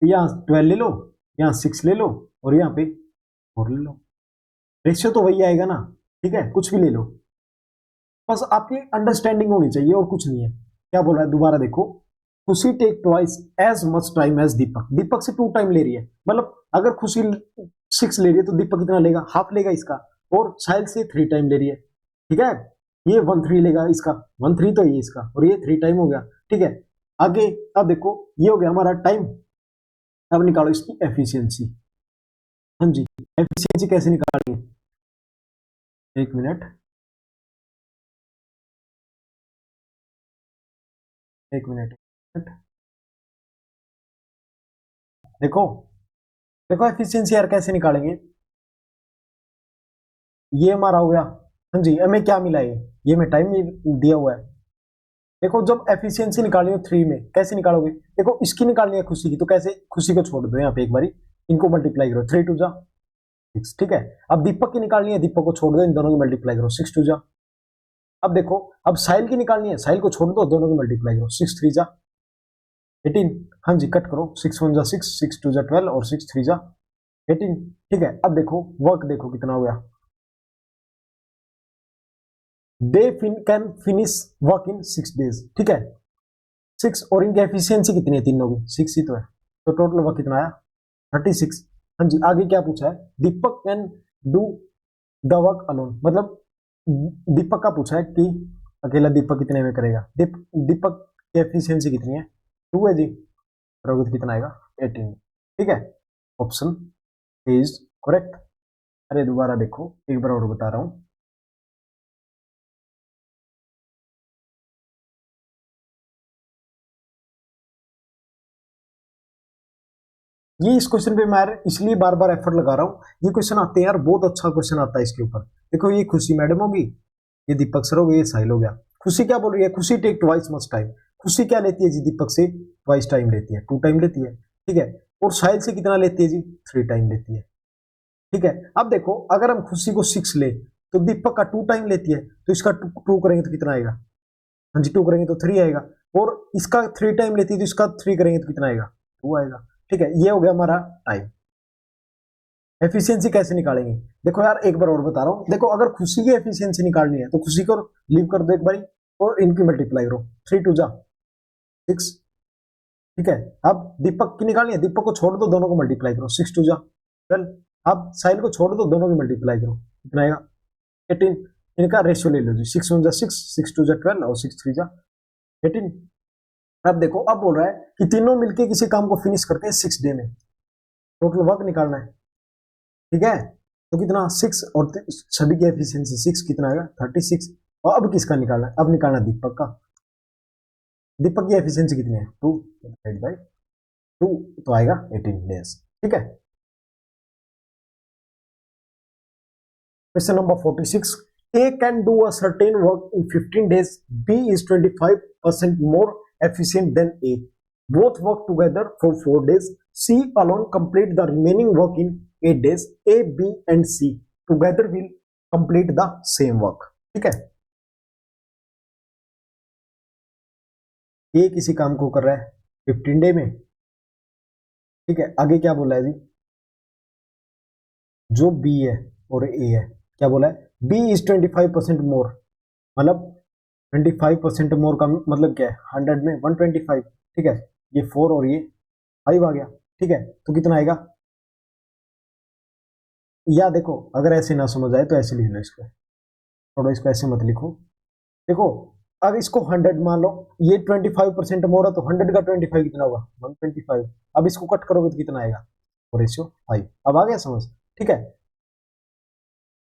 यहाँ 12 ले लो, यहाँ 6 ले लो, और यहाँ पे 4 ले लो, रेशियो तो वही आएगा ना, ठीक है, कुछ भी ले लो, बस आपकी अंडरस्टैंडिंग होनी चाहिए और कुछ नहीं है, क्या बोल रहा है, दोबारा देखो, Khushi take twice as much time as Deepak, Deepak से टू टाइम ले रही है, मतलब अगर खुशी 6 ले रही है तो दीपक कितना लेगा, हाफ लेगा इसका, और साहिल से थ्री टाइम ले रही है, ठीक है, ये 1 3 लेगा इसका, 1 3 तो ये इसका, और ये थ्री टाइम हो गया, ठीक है, आगे, अब देखो ये हो गया हमारा टाइम, अब निकालो इसकी एफिशिएंसी, हाँ जी, एफिशिएंसी कैसे निकालेंगे, एक मिनट, एक मिनट, देखो, देखो एफिशिएंसी यार कैसे निकालेंगे, ये हमारा हो गया, हाँ जी, हमें क्या मिला ये में टाइम दिया हुआ है, देखो जब एफिशिएंसी निकालनी हो 3 में कैसे निकालोगे, देखो इसकी निकालनी है खुशी की, तो कैसे, खुशी को छोड़ दो यहाँ पे एक बारी, इनको मल्टीप्लाई करो, 3 2 जा 6, ठीक है, अब दीपक की निकालनी है, दीपक को छोड़ दो, इन दोनों की मल्टीप्लाई करो, 6 2 जा, अब देखो, अब साहिल की निकालनी है, साहिल को छोड़ दो, दोनों की मल्टीप्लाई करो, 6 3 जा 18, हाँ जी कट करो, 6 1 जा 6, 6 2 जा 12, और 6 3 जा 18, ठीक है, अब देखो वर्क देखो कितना हो गया, दे can finish work in 6 days, ठीक है, 6, और इनकी एफिशिएंसी कितनी है तीनों की, 6 ही तो है, तो टोटल वर्क कितना आया, 36, हाँ जी, आगे क्या पूछा है, Deepak can do the work alone, मतलब दीपक का पूछा है कि अकेला दीपक कितने में करेगा, दीपक की एफिशिएंसी कितनी है, 2 है जी, प्रगति कितना आएगा, 18, ठीक है, ऑप्शन इज करेक्ट, अरे दोबारा देखो एक बार और बता रहा हूं, ये इस क्वेश्चन पे मैं इसलिए बार बार एफर्ट लगा रहा हूँ, ये क्वेश्चन आते हैं यार, बहुत अच्छा क्वेश्चन आता है इसके ऊपर, देखो ये खुशी मैडम होगी, ये दीपक सर हो गए, ये साहिल हो गया, खुशी क्या बोल रही है, Khushi take twice much time, खुशी क्या लेती है जी, दीपक से ट्वाइस टाइम लेती है, टू टाइम लेती है, ठीक है, और साहिल से कितना लेती है जी, थ्री टाइम लेती है, ठीक है, अब देखो अगर हम खुशी को 6 ले, तो दीपक का टू टाइम लेती है, तो इसका टू करेंगे तो कितना आएगा, हाँ जी, टू करेंगे तो थ्री आएगा, और इसका थ्री टाइम लेती है तो इसका थ्री करेंगे तो कितना आएगा, टू आएगा, ठीक है, ये हो गया हमारा टाइम, एफिशिएंसी कैसे निकालेंगे, देखो यार एक बार और बता रहा हूँ, देखो अगर खुशी की एफिशिएंसी निकालनी है तो खुशी को लीव कर दो एक बारी, और इनकी मल्टीप्लाई करो, 3 2 जा 6, ठीक है, अब दीपक की निकालनी है, दीपक को छोड़ दो, दोनों को मल्टीप्लाई करो, 6 2 जा 12, अब साहिल को छोड़ दो, दोनों की मल्टीप्लाई करो, कितना आएगा, 18, इनका रेशियो ले लो जी, 6 1 जा 6, 6 2 जा 12, और 6 3 जा 18, अब देखो अब बोल रहा है कि तीनों मिलके किसी काम को फिनिश करते हैं 6 डे में, टोटल वर्क निकालना है, ठीक है, तो कितना 6, और सभी की एफिशिएंसी 6, कितना आएगा 36, और अब किसका निकालना है, अब निकालना दीपक का, दीपक की एफिशिएंसी कितनी है, 2 डिवाइड बाई 2, तो आएगा 18 days, ठीक है, question number 46, A can do a certain work in 15 days. B is 25% more efficient than A. Both work together for 4 days. C alone complete the remaining work in 8 days. A, B and C together will complete the same work. ठीक है, A किसी काम को कर रहा है 15 day में, ठीक है। आगे क्या बोला है जी, जो B है और A है, क्या बोला है, B इज 25% मोर, मतलब 25% मोर का मतलब क्या है, 100 में 125, ठीक है। ये 4 और ये 5 आ गया, ठीक है। तो कितना आएगा, या देखो अगर ऐसे ना समझ आए तो ऐसे लिख लो इसको, थोड़ा इसको ऐसे मत लिखो। देखो अब इसको 100 मान लो, ये 25% मोर है तो 100 का 25 कितना होगा 125। अब इसको कट करोगे तो कितना आएगा, रेशियो 5। अब आ गया समझ, ठीक है,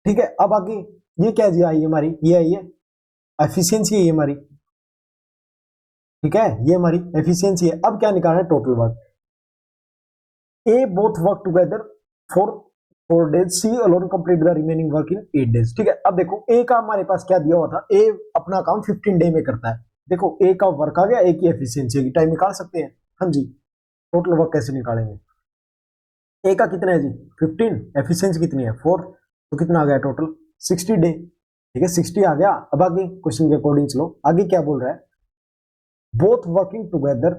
ठीक है। अब आगे ये क्या जी आई हमारी, ये आई है एफिशिएंसी है हमारी, ठीक है, ये हमारी एफिशिएंसी है। अब क्या निकालना है, total work. A both work together for 4 days, C alone complete the remaining work in 8 days, ठीक है। अब देखो ए का हमारे पास क्या दिया हुआ था, ए अपना काम 15 डे में करता है। देखो ए का वर्क आ गया, ए की एफिशिएंसी की टाइम निकाल सकते हैं, हाँ जी। टोटल वर्क कैसे निकालेंगे, ए का कितना है जी 15, एफिशिएंसी कितनी है 4, तो कितना आ गया टोटल 60 डे, ठीक है 60 आ गया। अब आगे क्वेश्चन के अकॉर्डिंग चलो, आगे क्या बोल रहा है, both working together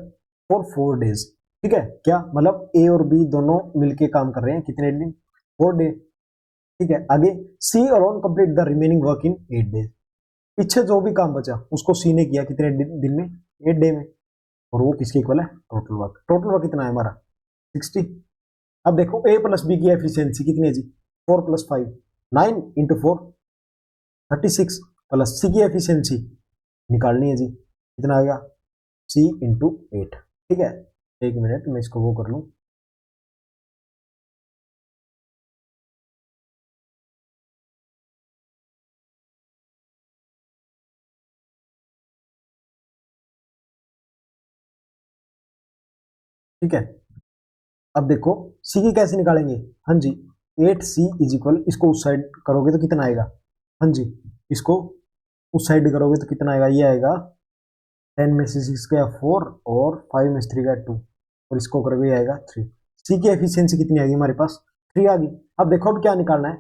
for 4 days, ठीक है। क्या मतलब ए और बी दोनों मिलके काम कर रहे हैं कितने दिन, 4 डे, ठीक है। आगे C alone complete the remaining work in 8 days, पीछे जो भी काम बचा उसको सी ने किया कितने दिन में, 8 डे में, और वो किसके इक्वल है, टोटल वर्क। टोटल वर्क कितना है हमारा 60। अब देखो ए प्लस बी की एफिशिएंसी कितनी है जी 4 + 5 9 × 4 36, प्लस सी की एफिशिएंसी निकालनी है जी, कितना आ गया C × 8, ठीक है। एक मिनट मैं इसको वो कर लूं, ठीक है। अब देखो C की कैसे निकालेंगे, हाँ जी 8C इज इक्वल, इसको उस साइड करोगे तो कितना आएगा, हाँ जी इसको उस साइड करोगे तो कितना आएगा, ये आएगा 10 में से 6 गया 4 और 5 में से 3 गया 2, और इसको करोगे आएगा 3। C की एफिशिएंसी कितनी आएगी हमारे पास 3 आ गई। अब देखो अब क्या निकालना है,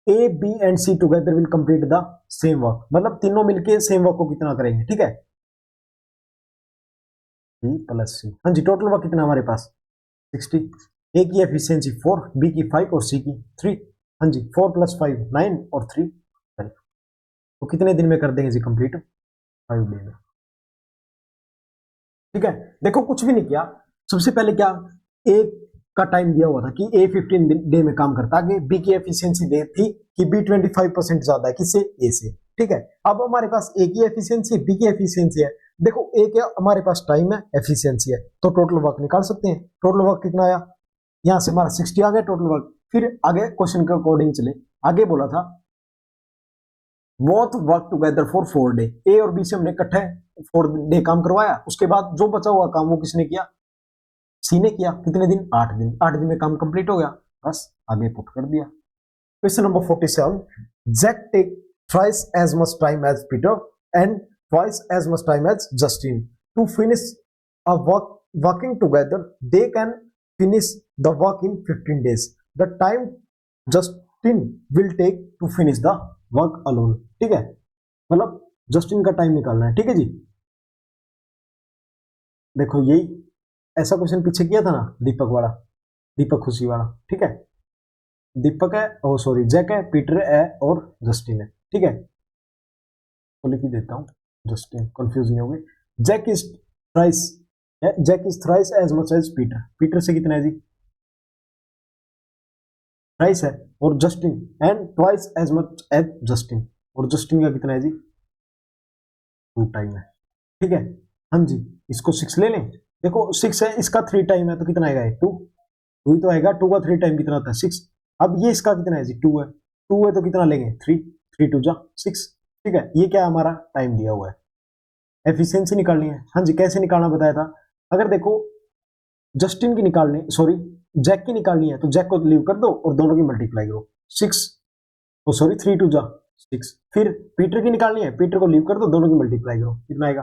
A, B and C together will complete the same work, मतलब तीनों मिलके सेम वर्क को कितना करेंगे, ठीक है। B + C, हाँ जी टोटल वर्क कितना हमारे पास 60। A की एफिशिएंसी 4, B की 5 और C की 3, हाँ जी 4 + 5 9 और 3 12, तो कितने दिन में कर देंगे जी कंप्लीट, 5 डे में, ठीक है। देखो कुछ भी नहीं किया, सबसे पहले क्या ए का टाइम दिया हुआ था कि ए 15 डे में काम करता है, बी की एफिशिएंसी दे थी कि बी 25% ज्यादा है किससे, ए से, ठीक है। अब हमारे पास ए की एफिशिएंसी बी की एफिशिएंसी है, देखो ए के हमारे पास टाइम है एफिशिएंसी है, तो टोटल वर्क निकाल सकते हैं। टोटल वर्क कितना आया, यहां से हमारा 60 आ गया टोटल वर्क। फिर आगे क्वेश्चन के अकॉर्डिंग चले, आगे बोला था both work together for 4 day, A और बी से हमने इकट्ठे 4 डे काम करवाया, उसके बाद जो बचा हुआ काम वो किसने किया, सी ने किया, कितने दिन 8 दिन, 8 दिन में काम कंप्लीट हो गया, बस आगे पुट कर दिया। Question number 47, Jack take thrice as much time as Peter and twice as much time as Justin to finish a work, working together they can finish the work in 15 days, the time Justin will take to finish the work alone, ठीक है। मतलब Justin का time निकालना है, ठीक है जी। देखो यही ऐसा क्वेश्चन पीछे किया था ना दीपक वाला, दीपक खुशी वाला, ठीक है। दीपक है ओ सॉरी जैक है, पीटर है और जस्टिन है, ठीक है। तो लिख ही देता हूँ जस्टिन, कंफ्यूज नहीं होगी। Jack is thrice, Jack is thrice as much as Peter, Peter से कितना है जी थ्राइस है, और Justin and twice as much as Justin, और जस्टिन का कितना है जी 2 टाइम है, ठीक है। हाँ जी इसको 6 ले लें, देखो 6 है, इसका 3 टाइम है तो कितना आएगा 2, 2 ही तो आएगा, 2 का 3 टाइम कितना होता है 6। अब ये इसका कितना है जी 2 है, 2 है तो कितना लेंगे 3, 3 2 जा 6, ठीक है। ये क्या हमारा टाइम दिया हुआ है, एफिशिएंसी निकालनी है, हाँ जी कैसे निकालना बताया था। अगर देखो जस्टिन की निकालनी, सॉरी जैक की निकालनी है तो जैक को लीव कर दो और दोनों की मल्टीप्लाई करो, 6 ओ सॉरी 3 2 जा 6, फिर पीटर की निकालनी है, पीटर को लीव कर दो, दोनों की मल्टीप्लाई करो, कितना आएगा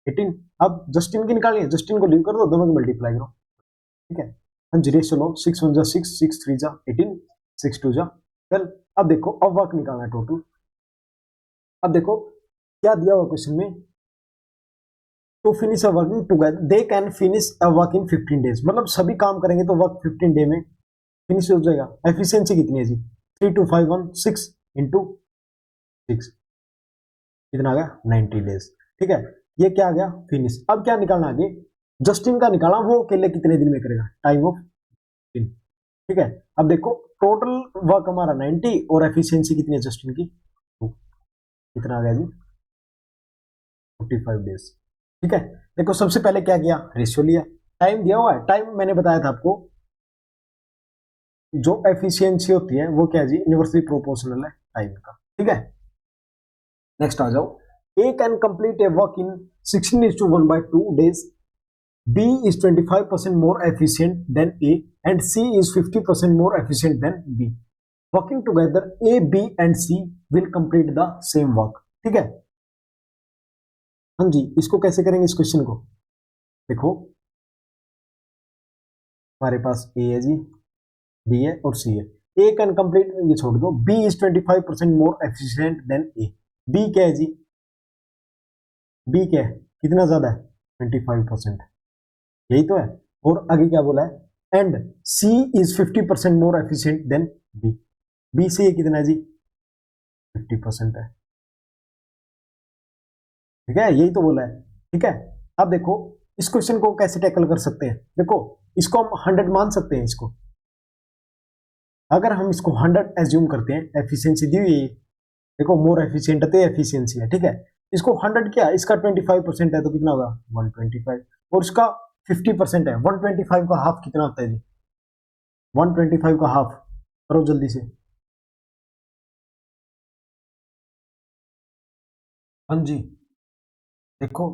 18। अब जस्टिन की निकालनी है, जस्टिन को लीव कर दो, दोनों की मल्टीप्लाई करो, ठीक है। हम रेशियो लो, 6 1 जा 6, 6 3 जा 18, 6 2 जा 12। अब देखो अब वर्क निकालना है टोटल। अब देखो क्या दिया हुआ क्वेश्चन में, to finish a working together they can finish a work in 15 days, मतलब सभी काम करेंगे तो वर्क 15 डे में फिनिश हो जाएगा। एफिशिएंसी कितनी है जी, 3251 इंटू 6, कितना आ गया 90 डेज, ठीक है। ये क्या आ गया फिनिश। अब क्या निकालना आगे, जस्टिन का निकाला, वो अकेले कितने दिन में करेगा, टाइम ऑफ दिन, ठीक है। अब देखो टोटल वर्क हमारा 90 और एफिशिएंसी कितनी है जस्टिन की 2, कितना आ गया जी 45 डेज, ठीक है। देखो सबसे पहले क्या किया, रेशियो लिया, टाइम दिया हुआ है, टाइम मैंने बताया था आपको जो एफिशिएंसी होती है वो क्या है जी, इनवर्सली प्रोपोर्शनल है टाइम का, ठीक है। नेक्स्ट आ जाओ, A can complete a work in 16:1/2 days, B is 25% more efficient than A and C is 50% more efficient than B. Working together, A, B and C will complete the same work. ठीक है, हाँ जी। इसको कैसे करेंगे इस question को, देखो हमारे पास A है जी, B है और C है। A कैन कंप्लीट, ये छोड़ दो, B is 25% more efficient than A. B क्या है जी, B क्या है, कितना ज्यादा है 25%, यही तो है। और आगे क्या बोला है, and C is 50% more efficient than B. B से ये कितना है जी 50% है, ठीक है, यही तो बोला है, ठीक है। अब देखो इस क्वेश्चन को कैसे टैकल कर सकते हैं, देखो इसको हम 100 मान सकते हैं। इसको अगर हम इसको 100 एज्यूम करते हैं, एफिशिएंसी दी हुई है, देखो मोर एफिशिएंट है तो एफिशिएंसी है, ठीक है। इसको 100 क्या, इसका 25% है तो कितना होगा 125, और इसका 50% है, 125 का हाफ कितना होता है जी, 125 का हाफ करो जल्दी से, हाँ जी। देखो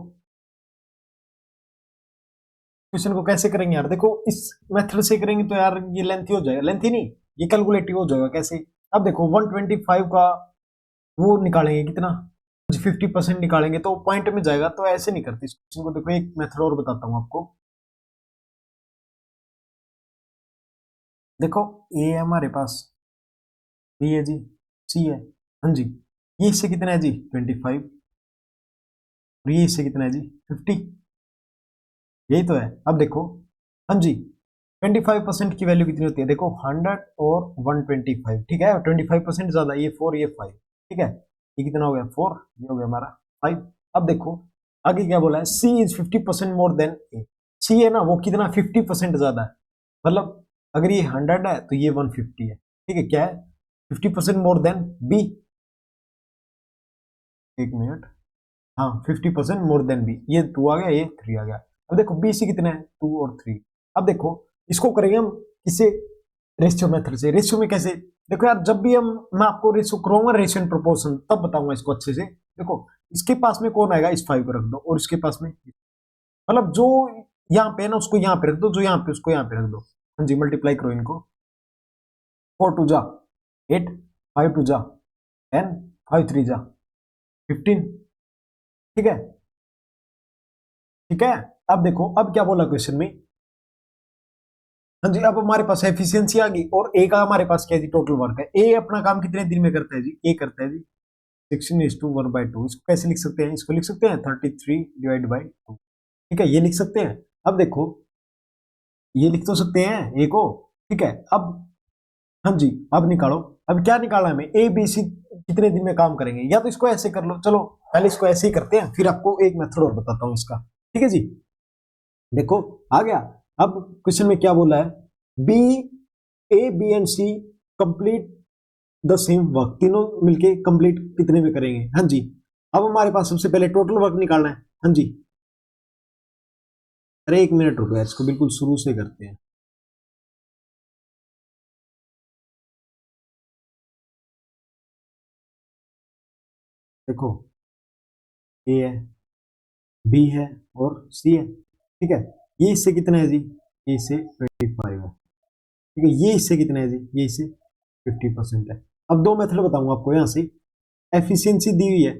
क्वेश्चन को कैसे करेंगे यार, देखो इस मेथड से करेंगे तो यार ये लेंथी हो जाएगा, लेंथी नहीं, ये कैलकुलेटिव हो जाएगा कैसे। अब देखो 125 का वो निकालेंगे कितना, 50% निकालेंगे तो पॉइंट में जाएगा, तो ऐसे नहीं करते इस क्वेश्चन को। देखो एक मेथड और बताता हूं आपको, देखो ए है हमारे पास, बी है जी, सी है, हाँ जी। ये इससे कितना है जी 25, और ये इससे कितना है जी 50, यही तो है। अब देखो हाँ जी, 25% की वैल्यू कितनी होती है, देखो 100 और 125, ठीक है, 25% ज्यादा, ये 4 ये 5, ठीक है। ये कितना हो गया 4, ये हो गया हमारा 5। अब देखो आगे क्या बोला है, सी इज 50% मोर देन ए, सी है ना वो कितना 50% ज्यादा है, मतलब अगर ये 100 है तो ये 150 है, ठीक है, क्या है 50% मोर देन बी, एक मिनट, हाँ 50% मोर देन बी, ये 2 आ गया, ये 3 आ गया। अब देखो बी सी कितना है 2 और 3। अब देखो इसको करेंगे हम किसे, रेशियो मेथड से। रेशियो में कैसे, देखो यार जब भी हम, मैं आपको रेशियो करूंगा रेशियो एंड प्रोपोर्शन तब बताऊंगा इसको अच्छे से। देखो इसके पास में कौन आएगा, इस 5 को रख दो, और इसके पास में मतलब जो यहाँ पे है ना उसको यहाँ पे रख दो, जो यहाँ पे उसको यहाँ पे रख दो, हाँ जी। मल्टीप्लाई करो इनको, 4 2 जा 8, 5 2 जा 10, 5 3 जा 15, ठीक है, ठीक है। अब देखो अब क्या बोला क्वेश्चन में, हाँ जी। अब हमारे पास एफिशिएंसी आ गई, और ए का हमारे पास क्या है जी टोटल वर्क है। ए अपना काम कितने दिन में करता है जी, ए करता है जी 16:1/2। इसको कैसे लिख सकते हैं, इसको लिख सकते हैं 33/2, ठीक है, ये लिख सकते हैं। अब देखो ये लिख तो सकते हैं ए को, ठीक है। अब हाँ जी, अब निकालो, अब क्या निकाला हमें, ए बी सी कितने दिन में काम करेंगे, या तो इसको ऐसे कर लो, चलो पहले इसको ऐसे ही करते हैं, फिर आपको एक मेथड और बताता हूं इसका, ठीक है जी। देखो आ गया। अब क्वेश्चन में क्या बोला है, B, A B and C complete the same work, तीनों मिलके कंप्लीट कितने में करेंगे, हाँ जी। अब हमारे पास सबसे पहले टोटल वर्क निकालना है, हाँ जी। अरे एक मिनट रुको यार, इसको बिल्कुल शुरू से करते हैं। देखो ए है, बी है और सी है, ठीक है। ये इससे कितना है जी, ये इससे 25 है, ठीक है। ये इससे कितना है जी, ये इससे 50% है। अब दो मेथड बताऊंगा आपको यहां से, एफिशिएंसी दी हुई है।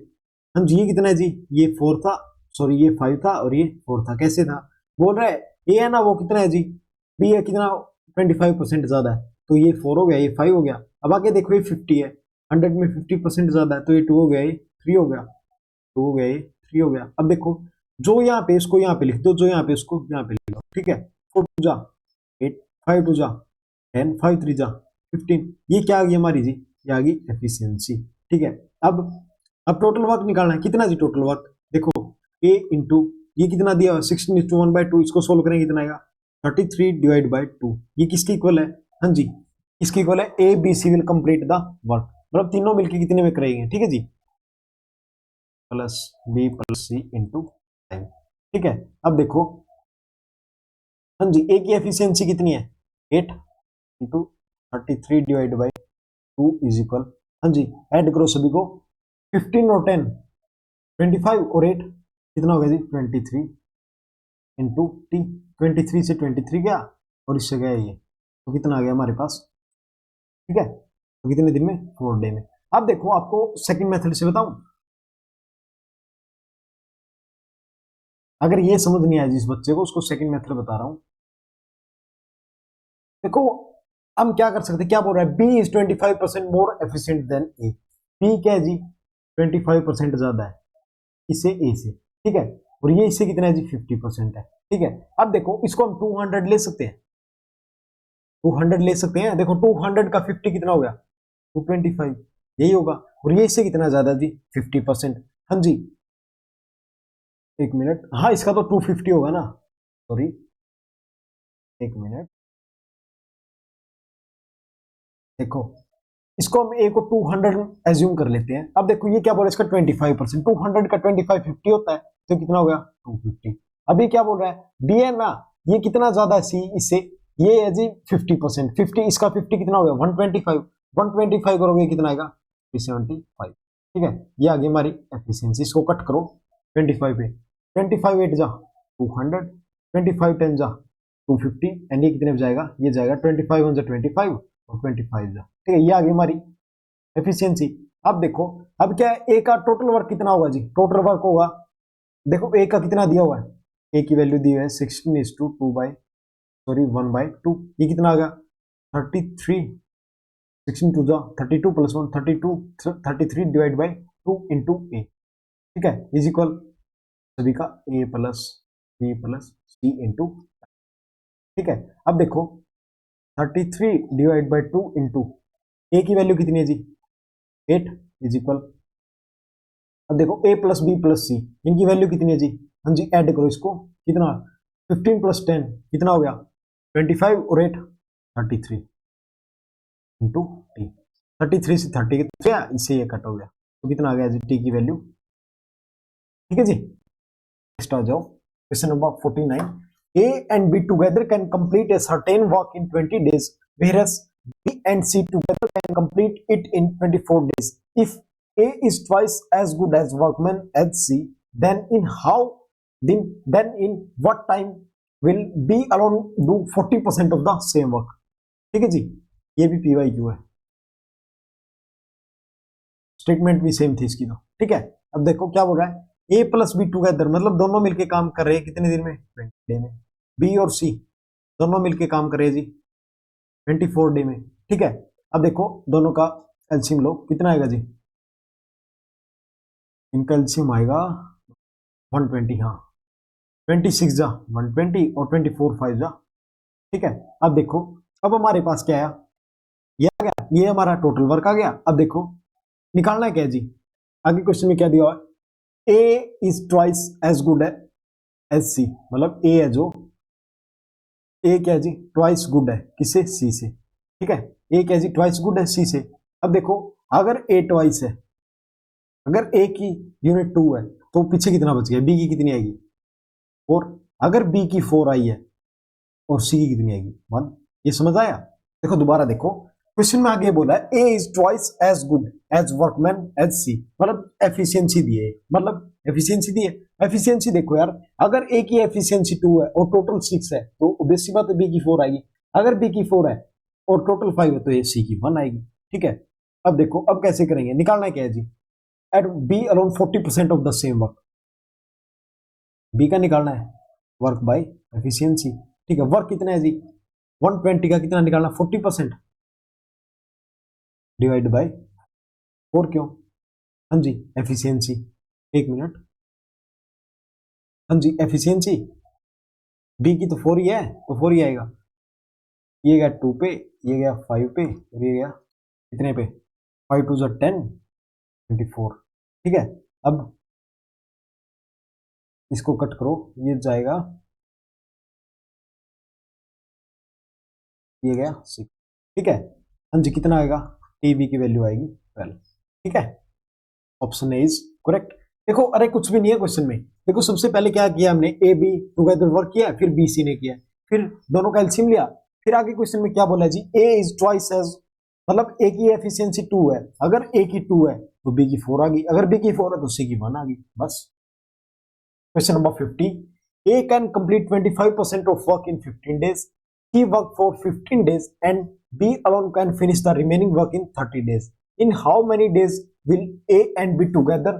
हाँ जी, ये कितना है जी, ये 4 था, सॉरी ये 5 था और ये 4 था। कैसे था, बोल रहा है ए है ना वो कितना है जी, बी है कितना 25% ज्यादा है, तो ये 4 हो गया, ये 5 हो गया। अब आगे देखो ये 50 है, 100 में 50% ज्यादा है, तो ये 2 हो गया, ये 3 हो गया, 2 हो गया, ये 3 हो गया। अब देखो जो यहाँ पे इसको यहाँ पे लिख दो, जो यहाँ पे इसको यहाँ पे लिख दो, ठीक है। 4 टू जा 8, 5 टू जा 10, 5 3 जा 15, ये क्या आ गई हमारी जी, ये आ गई एफिशिएंसी, ठीक है। अब टोटल वर्क निकालना है, कितना जी टोटल वर्क, देखो ए इंटू ये कितना दिया 16:1/2, इसको सोल्व करेंगे कितना आएगा 33/2। ये किसके इक्वल है, हाँ जी इसके इक्वल है, A B C will complete the work, मतलब तीनों मिलके कितने में करेंगे, ठीक है जी, plus B plus C into time, ठीक है। अब देखो हाँ जी ए की एफिशिएंसी कितनी है 8 इंटू 33/2 इज इक्वल, हाँ जी ऐड करो सभी को, 15 और 10 25 और 8 कितना हो गया जी 23 इंटू टी, 23 से 23 गया और इससे गया ये, तो कितना आ गया हमारे पास, ठीक है। तो कितने दिन में 4 डे में। अब देखो आपको सेकंड मेथड से बताऊं, अगर ये समझ नहीं आया जिस बच्चे को, उसको सेकंड मेथड बता रहा हूं। देखो हम क्या कर सकते, क्या बोल रहा है, B is 25% more efficient than A, B क्या है जी 25% ज्यादा है इससे ए से, ठीक है। और ये इससे कितना है जी 50% है, ठीक है। अब देखो इसको हम 200 ले सकते हैं, 200 ले सकते हैं, देखो 200 का 50 कितना हो गया 225, यही होगा। और ये इससे कितना ज्यादा जी 50%, हाँ जी एक मिनट, हाँ इसका तो 250 होगा ना, सॉरी एक मिनट, देखो इसको हम ए को 200 एज्यूम कर लेते हैं। अब देखो ये क्या बोल रहा है, इसका 25%, 200 का 25 50 होता है, तो कितना हो गया 250। अभी क्या बोल रहा है, बी है ना, ये कितना ज्यादा है सी इससे, ये है जी 50%, 50 इसका 50 कितना हो गया 125, 125 करोगे कितना आएगा 375, ठीक है। ये आ गई हमारी एफिशिएंसी, इसको कट करो 25 पे, 25 8 जा 200, 25 10 जा 250, एंड ये कितने में जाएगा, ये जाएगा 25 1 जा 25 और 25 जा, ठीक है। ये आ गई हमारी एफिशिएंसी। अब देखो अब क्या है, ए का टोटल वर्क कितना होगा जी, टोटल वर्क होगा, देखो ए का कितना दिया हुआ है, ए की वैल्यू दी हुई है 1 ये कितना आ गया 33, 16 टू जा 32 प्लस 1 32, 33/2 इंटू ए, ठीक है, इज इक्वल सभी का ए plus B plus C into, ठीक है। अब देखो 33/2 इंटू ए की वैल्यू कितनी है जी 8 इज इक्वल, अब देखो ए प्लस बी प्लस सी इनकी वैल्यू कितनी है जी, हाँ जी ऐड करो इसको, कितना 15 प्लस 10 कितना हो गया 25 और 8 33 इंटू टी, 33 से 30 गया, इससे ये कट हो गया, तो कितना आ गया जी टी की वैल्यू, ठीक है जी। नेक्स्ट आ जाओ question number 49, A and be together can complete a certain work in 20 days whereas B and C together can complete it in 24 days. If A is twice as good as workman as C, then in what time will B alone do 40% of the same work? ठीक है जी, ये भी PYQ है, statement भी same थी इसकी तो, ठीक है। अब देखो क्या बोल रहा है, ए प्लस बी टूगेदर मतलब दोनों मिलके काम कर रहे हैं कितने दिन में 20 डे में, बी और सी दोनों मिलके काम कर रहे हैं जी 24 डे में, ठीक है। अब देखो दोनों का एलसीएम लो, कितना आएगा जी, इनका एलसीएम आएगा 120, हाँ 26 जा 120 और 24 5 जा, ठीक है। अब देखो अब हमारे पास क्या आया, ये आ गया, ये हमारा टोटल वर्क आ गया। अब देखो निकालना है क्या है जी, आगे क्वेश्चन में क्या दिया हुआ है, A is twice as good as C, मतलब ए है जो, ए क्या है जी ट्वाइस गुड है किससे सी से, ठीक है। ए क्या है जी ट्वाइस गुड है सी से। अब देखो अगर ए ट्वाइस है, अगर ए की यूनिट 2 है तो पीछे कितना बच गया, बी की कितनी आएगी 4, अगर बी की 4 आई है और सी की कितनी आएगी 1, ये समझ आया। देखो दोबारा देखो क्वेश्चन में आगे बोला है A is twice as good as workman as C, मतलब एफिशिएंसी दी है, मतलब एफिशिएंसी दी है। एफिशिएंसी देखो यार, अगर ए की एफिशिएंसी 2 है और टोटल 6 है तो ऑब्वियस सी बात है बी की 4 आएगी, अगर बी की 4 है और टोटल 5 है तो ए सी की 1 आएगी, ठीक है। अब देखो अब कैसे करेंगे, निकालना क्या है जी, at B alone 40% of the same work. B का निकालना है वर्क बाय एफिशिएंसी, ठीक है। वर्क कितना है जी 120 का कितना निकालना 40% डिवाइड बाय 4 क्यों, हाँ जी एफिशिएंसी, एक मिनट, हाँ जी एफिशिएंसी बी की तो 4 ही है तो 4 ही आएगा, ये गया 2 पे, ये गया 5 पे और ये गया कितने पे 5 2 10 24, ठीक है। अब इसको कट करो, ये जाएगा, ये गया 6, ठीक है। हाँ जी कितना आएगा ए बी की वैल्यू आएगी 12, ठीक है। Option A is correct. देखो अरे कुछ भी नहीं है क्वेश्चन में, देखो सबसे पहले क्या किया हमने ए बी टुगेदर वर्क किया, फिर बी सी ने किया, फिर दोनों का एलसीएम लिया, फिर आगे क्वेश्चन में क्या बोला जी ए इज ट्वाइस एज, मतलब ए की एफिशिएंसी 2 है, अगर ए की 2 है तो बी की 4 आ गई, अगर बी की 4 है तो सी की 1 आ गई, बस। Question number 50, A can complete 25% of work in 15 days, he worked for 15 days and B alone can finish the remaining work in 30 days. In how many days will A and B together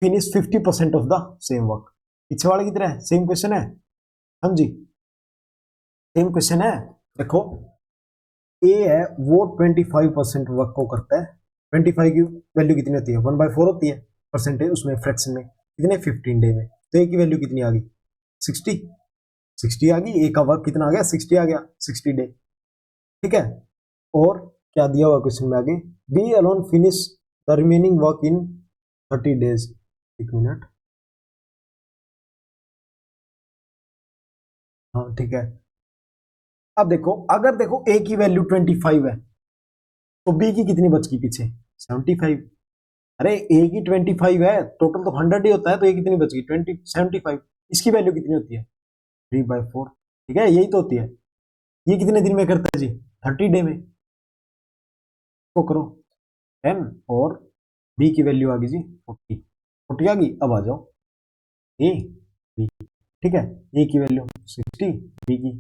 finish 50% of the same work? पीछे वाला कितना है same question है, हाँ जी same question है। देखो ए है वो 25% वर्क को करता है, 25 की वैल्यू कितनी होती है 1/4 होती है परसेंटेज उसमें फ्रैक्शन में, कितने 15 डे में, तो ए की वैल्यू कितनी आ गई 60, 60 आ गई, ए का वर्क कितना आ गया 60 आ गया 60 डे, ठीक है। और क्या दिया हुआ क्वेश्चन में आगे, B alone finish the remaining work in 30 days, एक मिनट, हाँ ठीक है। अब देखो अगर देखो ए की वैल्यू 25 है तो बी की कितनी बच गई पीछे 75, अरे ए की 25 है टोटल तो 100 ही होता है, तो ए कितनी बच गई 75, इसकी वैल्यू कितनी होती है 3/4, ठीक है यही तो होती है। ये कितने दिन में करता है जी 30 डे में, तो करो 10 और बी की वैल्यू आ गई जी 40, 40 आ गई, अब आ जाओ ए बी, ठीक है। ए की वैल्यू 60, बी की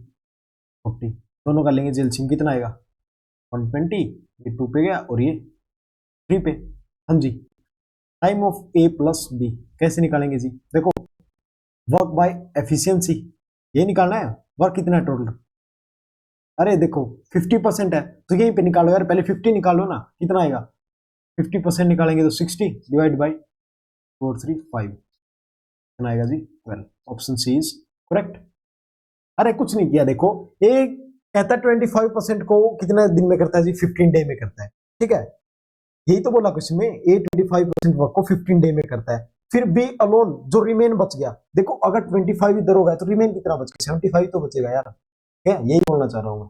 40, दोनों का लेंगे एलसीएम कितना आएगा 120, ये 2 पे गया और ये 3 पे, हाँ जी। Time of A plus B कैसे निकालेंगे जी, देखो वर्क बाय एफिशिएंसी ये निकालना है, वर्क कितना है टोटल, अरे देखो 50% है तो यहीं पे निकालो यार, पहले 50 निकालो ना, कितना आएगा 50% निकालेंगे तो 60 डिवाइड बाई 435, कितना आएगा जी 12, ऑप्शन सी इज करेक्ट। अरे कुछ नहीं किया, देखो ए कहता है 25% को कितने दिन में करता है जी 15 डे में करता है, ठीक है। यही तो बोला क्वेश्चन में ए 25% वर्क को 15 डे में करता है, फिर बी अलोन जो रिमेन बच गया, देखो अगर 25 इधर होगा तो रिमेन कितना बच गया 75 तो बचेगा यार, ठीक है यही बोलना चाह रहा हूं मैं।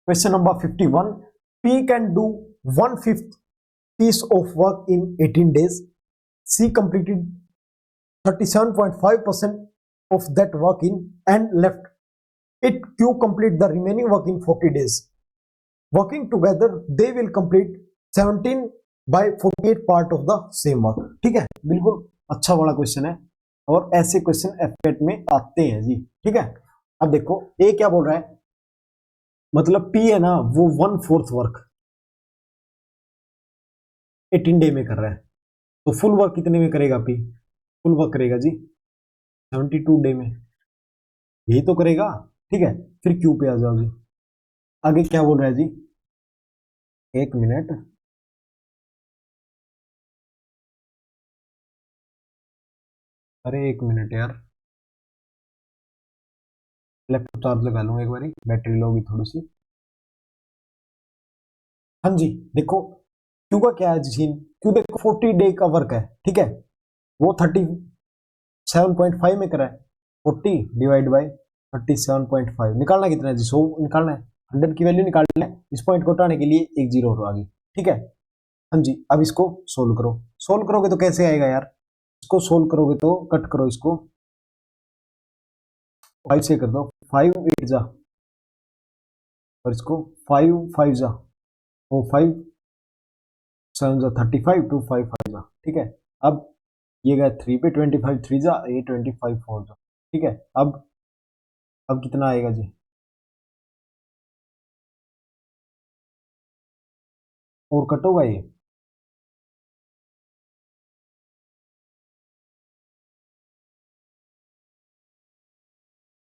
Question number 51, P can do 1/5 piece of work in 18 days, C completed 37.5% of that work in and left it Q complete the remaining work in 40 days. Working together, they will complete 17/48 part of the same work. ठीक है बिल्कुल अच्छा वाला question है और ऐसे question एफकेट में आते हैं जी, ठीक है। अब देखो ए क्या बोल रहा है, मतलब पी है ना वो 1/4 वर्क 18 डे में कर रहा है, तो फुल वर्क कितने में करेगा पी, फुल वर्क करेगा जी 72 डे में, यही तो करेगा, ठीक है। फिर क्यू पे आ जाओ जी, आगे क्या बोल रहा है जी, एक मिनट, अरे एक मिनट यार, लैपटॉप चार्ज लगा लूंगा एक बारी, बैटरी लो होगी थोड़ी सी, हाँ जी। देखो क्यू का क्या है जी, क्यू देखो 40 डे का वर्क है, ठीक है, वो 37.5 में करा है, 40 डिवाइड बाई 37.5 निकालना कितना है जी 100 निकालना है, 100 की वैल्यू निकालना है, इस पॉइंट को हटाने के लिए एक जीरो और आ गई, ठीक है। हाँ जी अब इसको सोल्व करो, सोल्व करोगे तो कैसे आएगा यार, इसको सोल्व करोगे तो कट करो इसको 5 से कर दो, 5 8 जा और इसको 5 5 जा, वो 5 7 जा 35 2 5 5 जा, ठीक है। अब ये गया 3 पे 25 3 जा, ये 25 4 जा, ठीक है। अब कितना आएगा जी, और कट होगा ये,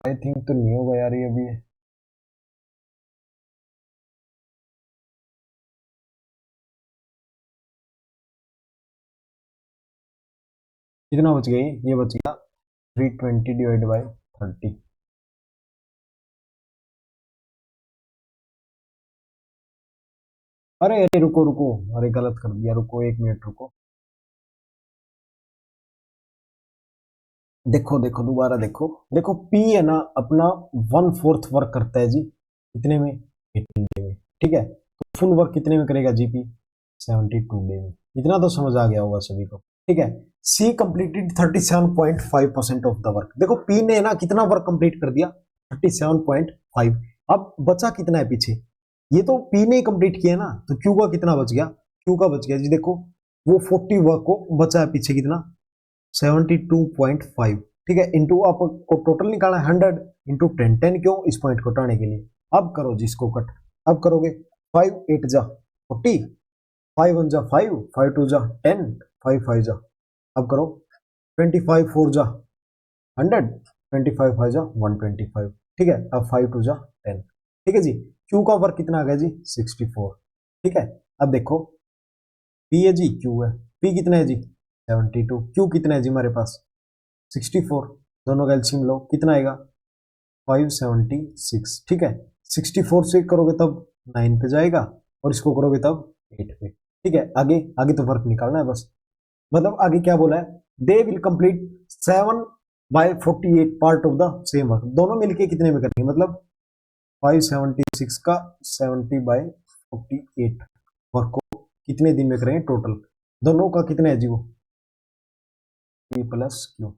आई थिंक तो नहीं होगा यार ये अभी। कितना बच गई? ये बच गया 320 डिवाइड बाई 30। अरे अरे रुको रुको, अरे गलत कर दिया, रुको 1 मिनट रुको। देखो देखो दोबारा देखो। देखो पी है ना अपना 1/4 वर्क करता है जी, कितने में? 18 डे में। ठीक है, तो फुल वर्क कितने में करेगा जीपी? 72 डे में। इतना तो समझ आ गया होगा सभी को। ठीक है, सी कंप्लीटेड 37.5% ऑफ द वर्क। देखो पी ने ना कितना वर्क कंप्लीट कर दिया? 37.5। अब बचा कितना है पीछे? ये तो पी ने ही कंप्लीट किया ना, तो क्यू का कितना बच गया? क्यू का बच गया जी देखो, वो 40 वर्क को बचा है पीछे कितना? 72.5। ठीक है, इंटू आपको टोटल निकालना है 100 इंटू 10। 10 क्यों? इस पॉइंट को हटाने के लिए। अब करो जिसको कट। अब करोगे 5 8 जा 40, 5 1 जा 5, 5 2 जा 10, 5 5 जा। अब करो 25 4 जा 100, 25 5 जा 125। ठीक है, अब 5 2 जा 10। ठीक है जी, क्यू का वर्क कितना आ गया जी? 64। ठीक है, अब देखो पी है जी, क्यू है। पी कितना है जी? 72। क्यू कितना है जी हमारे पास? 64। दोनों का एलसीएम लो, कितना आएगा? 576। ठीक है, 64 से करोगे तब 9 पे जाएगा, और इसको करोगे तब 8 पे। ठीक है, आगे आगे तो वर्क निकालना है बस। मतलब आगे क्या बोला है? They will complete 7/48 part of the same work. दोनों मिलके कितने में करेंगे? मतलब 576 का 70/48 वर्क को कितने दिन में करेंगे टोटल? दोनों का कितना है जी? वो A plus Q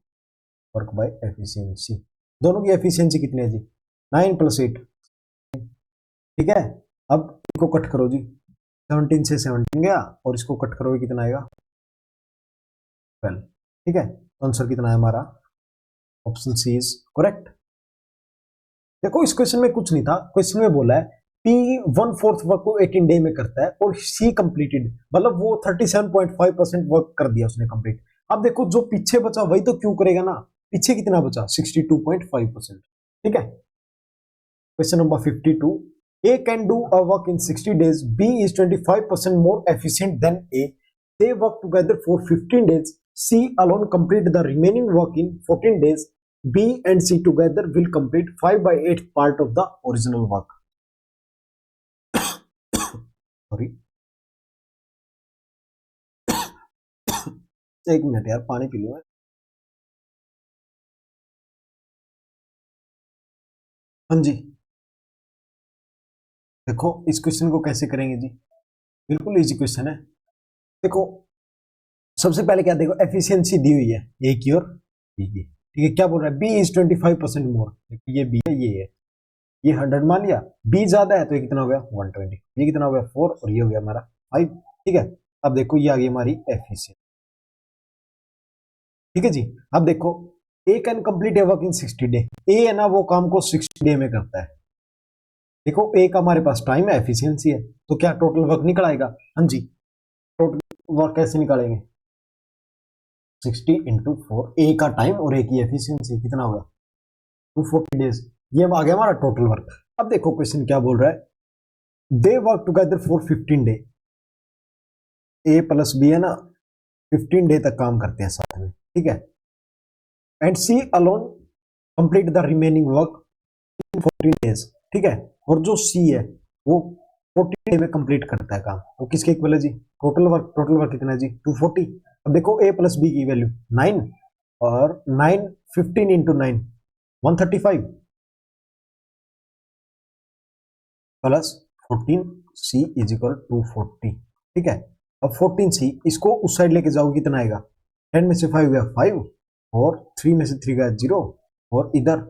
work by efficiency. दोनों की एफिशिएंसी कितनी है जी? 9 + 8। ठीक है, अब इसको कट करो जी, 17 से 17 गया, और इसको कट करोगे कितना आएगा? 12। ठीक है, तो आंसर कितना है हमारा? Option C is correct. देखो इस क्वेश्चन में कुछ नहीं था, क्वेश्चन में बोला है पी 1/4 वर्क को 18 डे में करता है, और सी कंप्लीटेड, मतलब वो 37.5% वर्क कर दिया उसने कंप्लीट। अब देखो जो पीछे बचा वही तो क्यों करेगा ना। पीछे कितना बचा? 62.5%। ठीक है, question number 52. A can do a work in 60 days. B is 25% more efficient than A. They work together for 15 days. C alone complete the remaining work in 14 days. B and C together will complete 5/8 part of the original work. Sorry, एक minute यार, पानी P लूं मैं। हाँ जी, देखो इस question को कैसे करेंगे जी? बिल्कुल इजी क्वेश्चन है। देखो सबसे पहले क्या देखो, एफिशिएंसी दी हुई है ए की और बी की। ठीक है, क्या बोल रहा है? बी इज 25% मोर। ये बी है, ये है, ये 100 मान लिया। बी ज्यादा है तो ये कितना हो गया? 120। ये कितना हो गया? 4, और ये हो गया हमारा 5। ठीक है, अब देखो ये आ गई हमारी एफिशिएंसी। ठीक है जी, अब देखो A can complete a work in 60 day. A है ना वो काम को 60 डे में करता है। देखो ए का हमारे पास टाइम है, एफिशिएंसी है, तो क्या टोटल वर्क निकल आएगा? हाँ जी, टोटल वर्क कैसे निकालेंगे? 60 इंटू 4, ए का टाइम और ए की एफिशिएंसी कितना होगा? 240 डेज। ये आ गया हमारा टोटल वर्क। अब देखो क्वेश्चन क्या बोल रहा है, they work together for 15 day. A plus B है ना, 15 डे तक काम करते हैं साथ में। ठीक है, and C alone complete the remaining work in 14 days. ठीक है, और जो सी है वो 14 डे में कंप्लीट करता है काम। वो किसके इक्वल है जी? टोटल वर्क कितना है जी? 240। अब देखो ए प्लस बी की वैल्यू 9, और 9 15 into 9 135 plus 14 C is equal 240। ठीक है, अब 14 सी इसको उस साइड लेके जाओ, कितना आएगा? 10 में से 5 गया 5, और 3 में से 3 गया 0, और इधर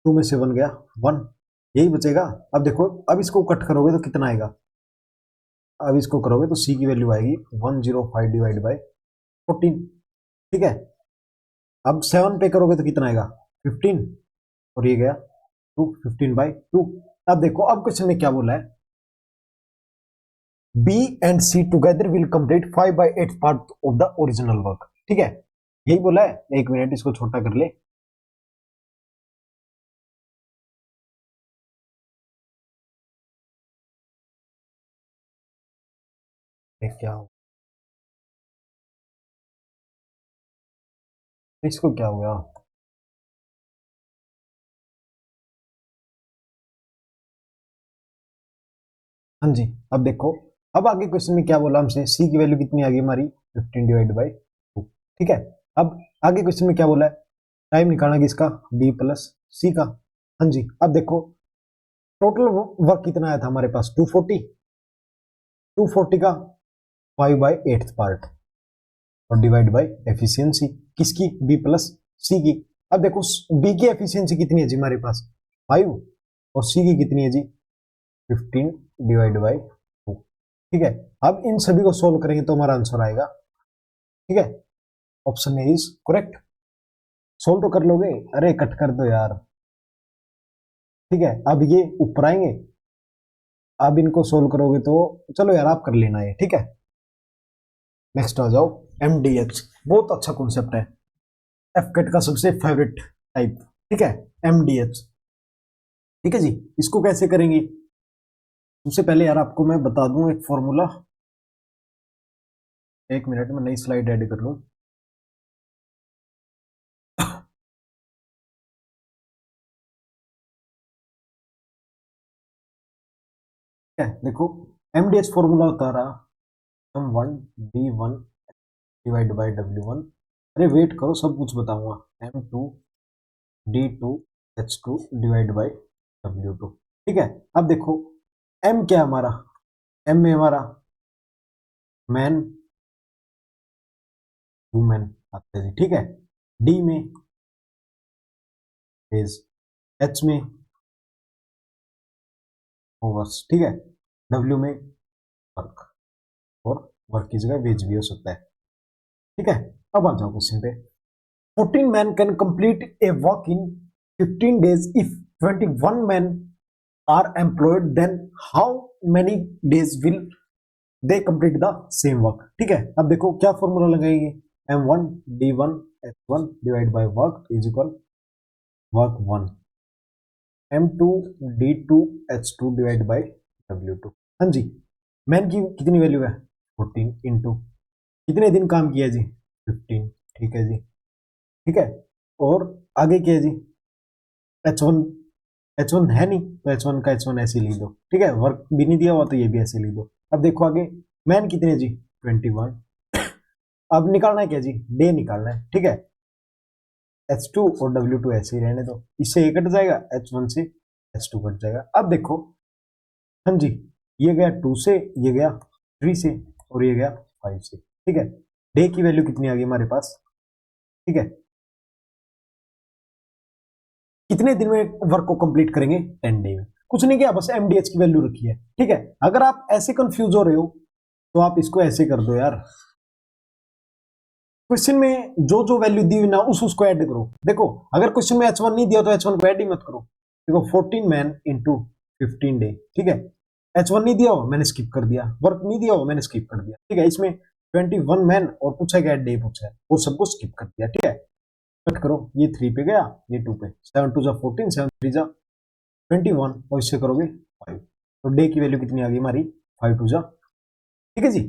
2 में से 1 गया 1, यही बचेगा। अब देखो, अब इसको कट करोगे तो कितना आएगा? अब इसको करोगे तो सी की वैल्यू आएगी 105 डिवाइड बाई 14। ठीक है, अब 7 पे करोगे तो कितना आएगा? 15, और ये गया 2, 15/2। अब देखो, अब क्वेश्चन में क्या बोला है? B and C together will complete 5/8 part of the original work. ठीक है, यही बोला है। एक मिनट इसको छोटा कर ले। ये क्या हो, इसको क्या हुआ? हाँ जी, अब देखो, अब आगे क्वेश्चन में क्या बोला हमसे, सी की वैल्यू कितनी आ गई हमारी 15 डिवाइड बाई 2। ठीक है, अब आगे क्वेश्चन में क्या बोला है, टाइम निकालना किसका, बी प्लस सी का। हाँ जी, अब देखो टोटल वर्क कितना आया था हमारे पास 240, 240 का 5/8 पार्ट और डिवाइड बाई एफिशिएंसी किसकी, बी प्लस सी की। अब देखो बी की एफिशिएंसी कितनी है जी हमारे पास 5 और सी की कितनी है जी 15 डिवाइड बाई 2। ठीक है, अब इन सभी को सोल्व करेंगे तो हमारा आंसर आएगा। ठीक है, option A is correct. Solve तो कर लोगे, अरे कट कर दो यार। ठीक है, अब ये ऊपर आएंगे, अब इनको सोल्व करोगे तो चलो यार आप कर लेना ये। ठीक है, नेक्स्ट आ जाओ, एमडीएच बहुत अच्छा कॉन्सेप्ट है, एफकेट का सबसे फेवरेट टाइप। ठीक है, एमडीएच। ठीक है जी, इसको कैसे करेंगे, सबसे पहले यार आपको मैं बता दूं एक फॉर्मूला, एक मिनट में नई स्लाइड ऐड कर लूं। है देखो, एमडीएच फॉर्मूला होता रहा M1 D1 divide by W1। अरे वेट करो, सब कुछ बताऊंगा। M2 D2 H2 divide by W2। ठीक है, अब देखो M क्या हमारा, M में हमारा मैन वुमेन आते हैं। ठीक है, D में डेज, H में होवर्स। ठीक है, W में वर्क, और वर्क की जगह वेज भी हो सकता है। ठीक है, अब आ जाओ क्वेश्चन पे। 14 men can complete a work in 15 days if 21 men are employed, then how many days will they complete the same work? ठीक है, अब देखो क्या फॉर्मूला लगाएंगे, M1 D1 H1 divide by work is equal work 1, M2 D2 H2 divide by W2। हाँ जी, man की कितनी value है 14 इंटू कितने दिन काम किया जी 15। ठीक है जी, ठीक है, और आगे क्या है जी H1, H1 है नहीं तो H1 का H1 ऐसे लिख दो। ठीक है, वर्क भी नहीं दिया हुआ तो ये भी ऐसे लिख दो। अब देखो आगे मैन कितने जी 21, अब निकालना है क्या जी, डे निकालना है। ठीक है, H2 और W2 ऐसे ही रहने दो, इससे ये कट जाएगा, H1 से H2 कट जाएगा। अब देखो हाँ जी, ये गया 2 से, ये गया 3 से, और ये गया 5 से। ठीक है, डे की वैल्यू कितनी आ गई हमारे पास। ठीक है, कितने दिन में वर्क को कंप्लीट करेंगे 10 डे में, कुछ नहीं किया, बस एमडीएच की वैल्यू रखी है। ठीक है, अगर आप ऐसे कंफ्यूज हो रहे हो तो आप इसको ऐसे कर दो यार, क्वेश्चन में जो जो वैल्यू दी हुई ना उसको ऐड करो। देखो अगर क्वेश्चन में H1 नहीं दिया तो H1 को ऐड ही मत करो। देखो 14 मैन इंटू 15 डे। ठीक है, H1 नहीं दिया हो मैंने स्किप कर दिया, वर्क नहीं दिया हो मैंने स्किप कर दिया। ठीक है, इसमें 21 मैन और पूछा गया डे पूछा है, वो सबको स्किप कर दिया। ठीक है, कट करो, ये 3 पे गया, ये 2 पे, 7 2 जा 14, 7 3 जा 21, और इससे करोगे 5, तो डे की वैल्यू कितनी आ गई हमारी 5 2 जा। ठीक है जी,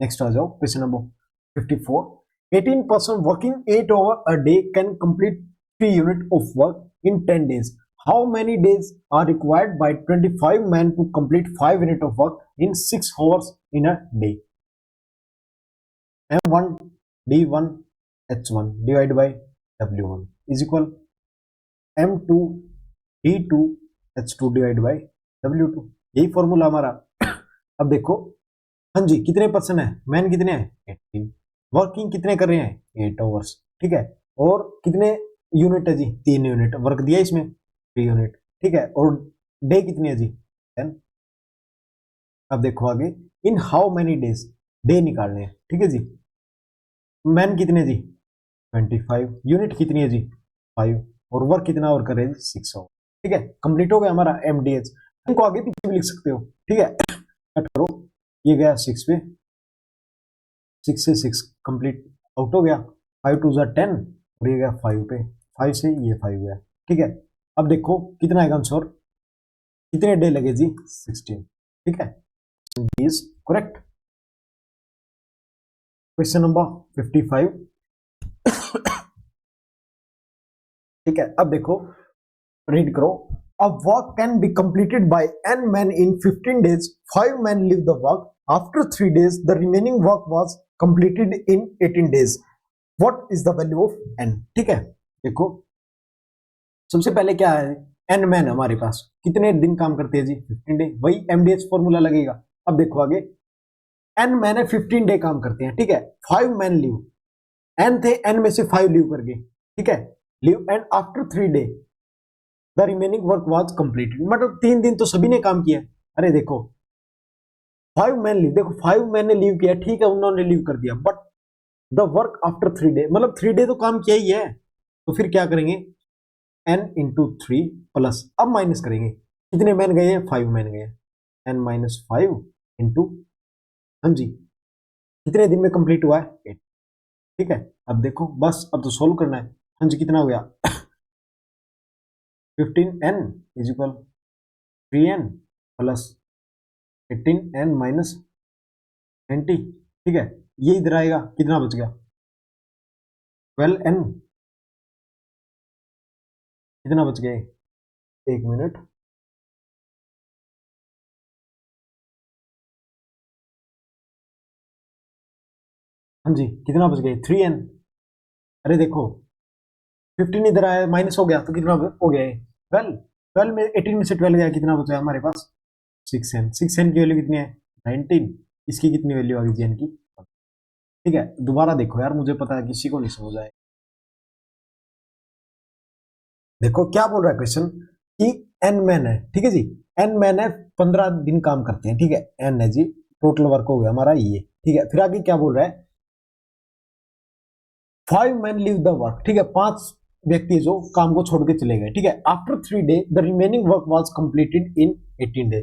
नेक्स्ट आ जाओ question number 54। 18 person working 8 hour a day can complete 3 unit of work in 10 days. How many days are required by 25 men to complete 5 unit of work in 6 hours in a day? M1 D1 H1 divided by W1 is equal M2 D2 H2 divided by W2। यही formula हमारा। अब देखो हाँ जी, कितने person है, man कितने हैं 18, working कितने कर रहे हैं 8 आवर्स। ठीक है, और कितने यूनिट है जी 3 यूनिट, वर्क दिया इसमें 3 यूनिट। ठीक है, और डे कितनी है जी 10। अब देखो आगे, इन हाउ मेनी डेज, डे निकालने हैं। ठीक है जी, मैन कितने जी 25, यूनिट कितनी है जी 5, और वर्क कितना और कर रहे हैं 6 आवर। ठीक है, कंप्लीट हो गया हमारा एमडीएच। इनको आगे पीछे भी लिख सकते हो। ठीक है, कट करो, ये गया 6 पे, 6 से 6 कंप्लीट आउट हो गया, 5 टू 10, और ये गया 5 पे, 5 से ये 5 गया। ठीक है, अब देखो कितना आएगा आंसर, कितने डे लगे जी 16। ठीक है, इज करेक्ट। Question number 55। ठीक है, अब देखो, रीड करो। A work can be completed by n men in 15 days. 5 men leave the work. After 3 days, the remaining work was completed in 18 days. What is the value of n? ठीक है, देखो सबसे पहले क्या है, n मैन हमारे पास कितने दिन काम करते हैं जी, 15 डे, वही MDH फॉर्मूला लगेगा। अब देखो आगे, n मैन है 15 डे काम करते हैं, ठीक है, 5 मैन लीव, n थे, n में से 5 लीव कर गए, ठीक है, leave, and after 3 day the remaining work was completed, मतलब 3 दिन तो सभी ने काम किया। अरे देखो 5 मैन लीव, देखो 5 मैन ने लीव किया, ठीक है, उन्होंने लीव कर दिया, but the work after 3 day, मतलब 3 डे तो काम किया ही है, तो फिर क्या करेंगे, n इंटू 3 प्लस, अब माइनस करेंगे, कितने मैन गए हैं, 5 मैन गए हैं, n माइनस 5 इंटू, हाँ जी, कितने दिन में कंप्लीट हुआ है, 8। ठीक है, अब देखो बस अब तो सोल्व करना है। हाँ जी, कितना हो गया, 15n is equal 3n plus 18n minus 90। ठीक है, ये इधर आएगा, कितना बच गया, 12n, कितना बच गया, एक मिनट, हाँ जी, कितना बच गया, 3n। अरे देखो 15 इधर आया, माइनस हो गया, तो कितना हो गया, 12, 12 में 18 में से 12 गया, कितना बचा हमारे पास, 6n। 6n की वैल्यू कितनी है, 19। इसकी कितनी वैल्यू आ गई जी n की। ठीक है, दोबारा देखो यार, मुझे पता है किसी को नहीं समझ आए। देखो क्या बोल रहा है क्वेश्चन, कि n मैन है, ठीक है जी, n मैन है, 15 दिन काम करते हैं, ठीक है, n है जी, टोटल वर्क हो गया हमारा ये, ठीक है, फिर आगे क्या बोल रहा है, 5 मैन लीव द वर्क, ठीक है, 5 व्यक्ति जो काम को छोड़ के चले गए, ठीक है, after 3 day the remaining work was completed in 18 day.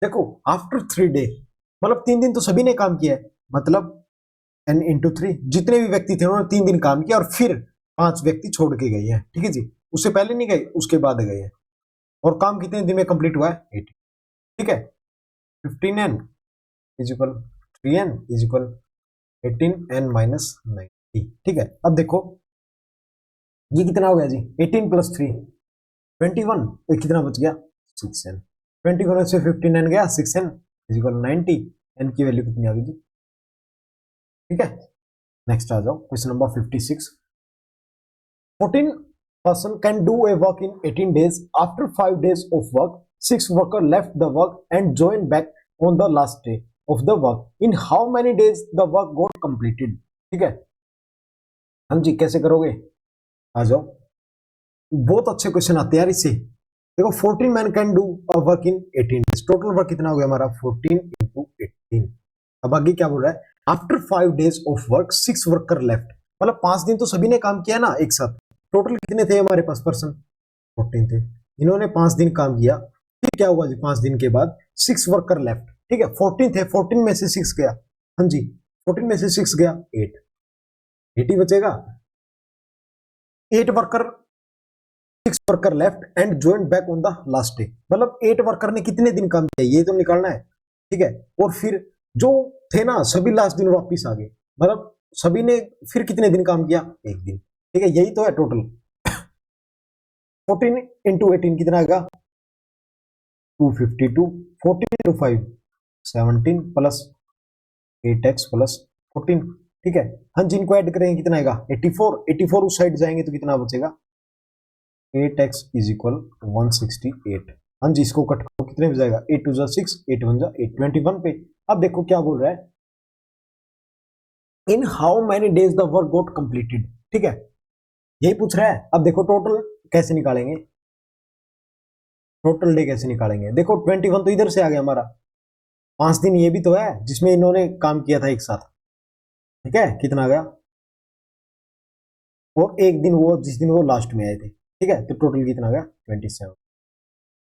देखो आफ्टर 3 डे मतलब 3 दिन तो सभी ने काम किया है, मतलब n इंटू 3, जितने भी व्यक्ति थे उन्होंने 3 दिन काम किया, और फिर 5 व्यक्ति छोड़ के गए हैं, ठीक है जी, उससे पहले नहीं गए, उसके बाद गए हैं, और काम कितने दिन में कंप्लीट हुआ है, 18। ठीक है, 15n is equal 3n is equal 18n minus 90। ठीक है, अब देखो ये कितना हो गया जी, 18 प्लस 3 21, तो कितना बच गया, 6n। 21 से 15n गया, 6n इज इक्वल 90, n की वैल्यू कितनी आ गई जी। ठीक है, नेक्स्ट आ जाओ, question number 56। 14 person can do a work in 18 days. After 5 days of work, 6 workers left the work and joined back on the last day of the work. In how many days the work got completed? ठीक है, हाँ जी, कैसे करोगे, आ जाओ, बहुत अच्छे question आते हैं यार इससे। देखो 14 man can do a work in 18 days, total work कितना हो गया हमारा, 14 इंटू 18। अब आगे क्या बोल रहा है, after 5 days of work 6 worker left, मतलब 5 दिन तो सभी ने काम किया ना एक साथ, टोटल कितने थे हमारे पास पर्सन, 14 थे, इन्होंने 5 दिन काम किया, फिर क्या हुआ जी, 5 दिन के बाद 6 वर्कर लेफ्ट, ठीक है, 14 थे, 14 में से 6 गया, हाँ जी, 14 में से 6 गया 8 ही बचेगा, 8 worker, 6 worker left and join back on the last day, मतलब 8 वर्कर ने कितने दिन काम किया ये तो निकालना है, ठीक है, और फिर जो थे ना सभी लास्ट दिन वापिस आ गए, मतलब सभी ने फिर कितने दिन काम किया, एक दिन, ठीक है, यही तो है टोटल। 14 इंटू 18 कितना आएगा, 252, 14 इंटू 5 17 प्लस 8x प्लस 14। ठीक है, हाँ जी, इनको ऐड करेंगे कितना आएगा, 84, 84 उस साइड जाएंगे तो कितना बचेगा, 8x इज इक्वल 168। हाँ जी, इसको कट करो, कितने में जाएगा, 8 2 6, 8 1 8, 21 पे। अब देखो क्या बोल रहा है, इन how many days the work got completed, ठीक है, यही पूछ रहा है। अब देखो टोटल कैसे निकालेंगे, टोटल डे कैसे निकालेंगे, देखो 21 तो इधर से आ गया हमारा, 5 दिन ये भी तो है जिसमें इन्होंने काम किया था एक साथ, ठीक है, कितना आ गया, और एक दिन वो जिस दिन वो लास्ट में आए थे, ठीक है, तो टोटल कितना आ गया, 27।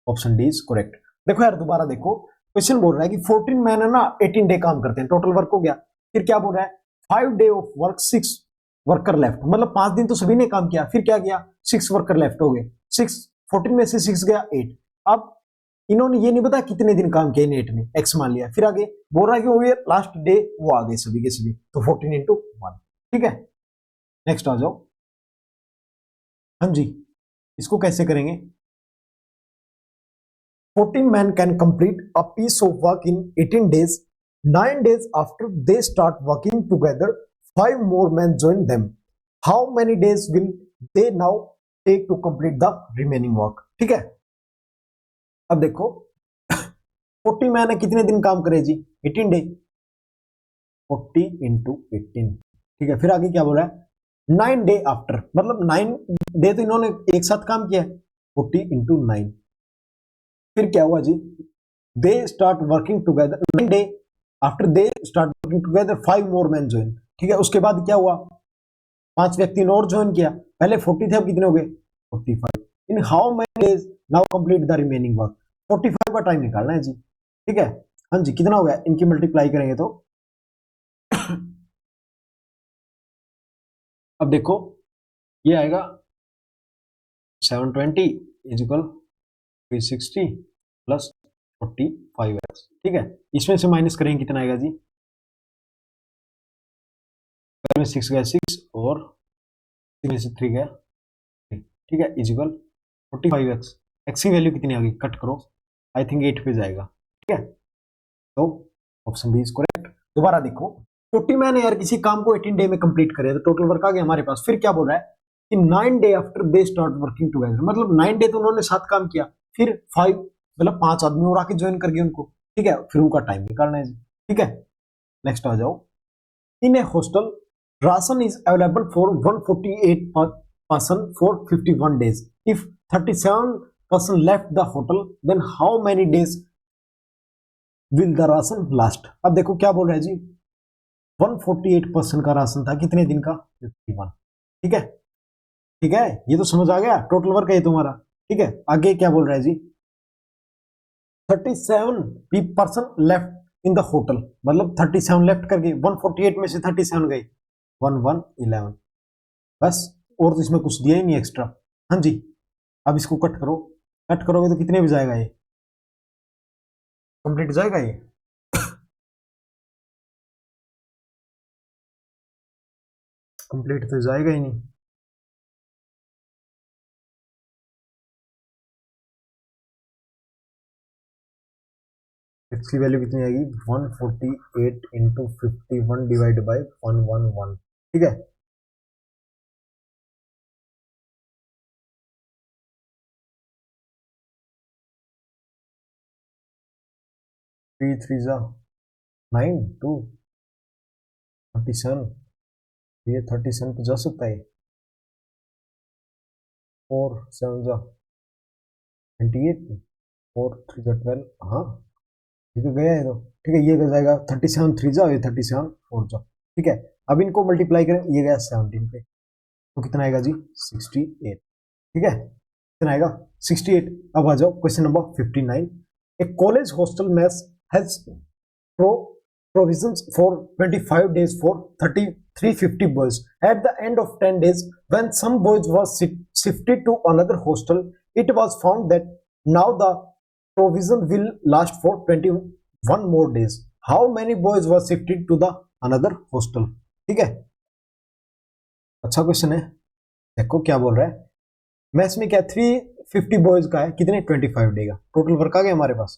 Option D is correct. देखो यार दोबारा देखो, क्वेश्चन बोल रहा है कि 14 मैन है ना 18 डे काम करते हैं, टोटल वर्क हो गया, फिर क्या बोल रहा है, 5 day of work 6 worker left, मतलब 5 दिन तो सभी ने काम किया, फिर क्या किया, 6 वर्कर लेफ्ट हो गए, 6 14 में से 6 गया 8। अब इन्होंने ये नहीं बताया कितने दिन काम किया नेट में, एक्स मान लिया, फिर आगे बोल रहा है कि वो ये लास्ट डे वो आ गए सभी के सभी, तो 14 × 1। ठीक है, नेक्स्ट आ जाओ। हाँ जी, इसको कैसे करेंगे? 14 men can complete a piece of work in 18 days. 9 days after they start working together, 5 more men join them. How many days will they now take to complete the remaining work? ठीक है, अब देखो 40 man है, कितने दिन काम करे जी? 18 day, 40 × 18। ठीक है, फिर आगे क्या बोल रहा है? 9 डे आफ्टर, मतलब 9 डे तो इन्होंने एक साथ काम किया है, 40 × 9। फिर क्या हुआ जी? They start working together, 9 day after they start working together 5 more man join. ठीक है, उसके बाद क्या हुआ? 5 व्यक्ति ने और ज्वाइन किया, पहले 40 थे, अब कितने हो गए? 45। इन how many days now complete the remaining work? 45 का टाइम निकालना है जी। ठीक है, हाँ जी, कितना हो गया? इनकी मल्टीप्लाई करेंगे तो अब देखो ये आएगा 720 इज इक्वल 360 प्लस 45x। ठीक है, इसमें से माइनस करेंगे कितना आएगा जी? में 6 गया 6 और 6 में से 3 गया 3। ठीक है, इज इक्वल 45x। एक्स की वैल्यू कितनी आ गई? कट करो, आई थिंक 8 पे जाएगा। ठीक है, तो ऑप्शन बी इज करेक्ट। दोबारा देखो, 40 मैंने यार किसी काम को 18 डे में कंप्लीट करे, तो टोटल वर्क आ गया हमारे पास। फिर क्या बोल रहा है कि 9 day after they start working together, मतलब 9 डे तो उन्होंने साथ काम किया, फिर 5 मतलब 5 आदमी और आके ज्वाइन कर गए उनको। ठीक है, फिर उनका टाइम निकालना है जी। ठीक है, नेक्स्ट आ जाओ। इन ए hostel ration is available for 148 person for 51 days. If 37% left the hotel, then how many days will the ration last? अब देखो क्या बोल रहा है जी, 148% का राशन था, कितने दिन का? 51। ठीक है, ठीक है, ये तो समझ आ गया, टोटल वर्क है तुम्हारा। ठीक है, आगे क्या बोल रहा है जी? 37% लेफ्ट इन द होटल, मतलब 37 लेफ्ट करके 148 में से 37 गए, 1111। बस, और तो इसमें कुछ दिया ही नहीं एक्स्ट्रा। हाँ जी, अब इसको कट करो, कट करोगे तो कितने भी जाएगा? ये कंप्लीट जाएगा ये? कंप्लीट तो जाएगा ही नहीं। एक्स की वैल्यू कितनी आएगी? 148 इंटू 51 डिवाइड बाई 111। ठीक है, 3 3 जा 9 2 37, ये 37 तो जा सकता है। 4 7 जा 28, 4 3 जा 12। हाँ ठीक है, गया है तो। ठीक है, ये हो जाएगा 37 3 जा, ये 37 4 जा। ठीक है, अब इनको मल्टीप्लाई करें, ये गया 17 पे, तो कितना आएगा जी? 68। ठीक है, कितना आएगा? 68। अब आ जाओ question number 59। A college hostel mess has pro provisions for 25 days for 350 boys. At the end of 10 days, when some boys were shifted to another hostel, it was found that now the provision will last for 21 more days. How many boys were shifted to the another hostel? ठीक है, अच्छा question है। देखो क्या बोल रहा है, maths में क्या 350 बॉयज का है, कितने? 25 डे का टोटल वर्क आ गया हमारे पास,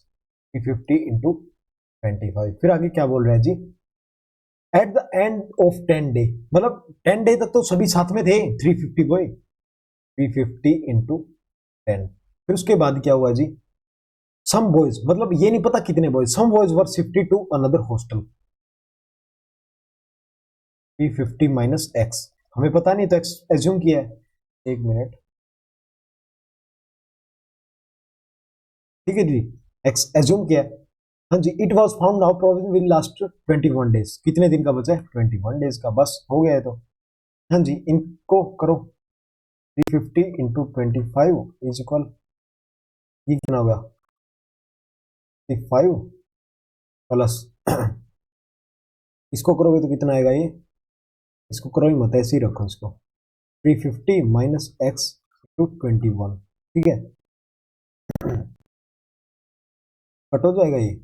350 इंटू 25। फिर आगे क्या बोल रहा है जी? At the end of 10 day, मतलब 10 डे तक तो सभी साथ में थे 350 बॉय, 350 इंटू 10। फिर उसके बाद क्या हुआ जी? सम बॉयज, मतलब ये नहीं पता कितने boys, some boys were shifted to another hostel, 350 minus x, हमें पता नहीं तो एक्स एज्यूम किया है। एक मिनट, ठीक है जी, एक्स एज्यूम किया है। हाँ जी, it was found now provision will last 21 days. कितने दिन का बचा है? 21 डेज का, बस हो गया है तो। हाँ जी, इनको करो, 350 इंटू 25 इज इक्वल, ये कितना हो गया? 55 प्लस इसको करोगे तो कितना आएगा ये? इसको करो ही मत, ऐसे ही रखो इसको, 350 माइनस एक्स टू 21। ठीक है, कट हो जाएगा ये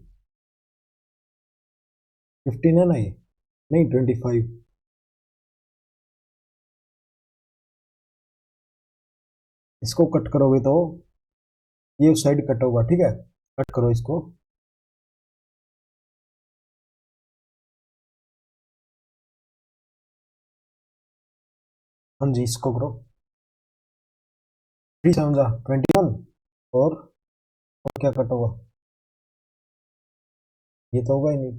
15 है ना ये, नहीं 25। इसको कट करोगे तो ये साइड कट होगा, ठीक है, कट करो इसको। हाँ जी, इसको करो। 3 7 जा 21, और क्या कट होगा, ये तो होगा ही नहीं।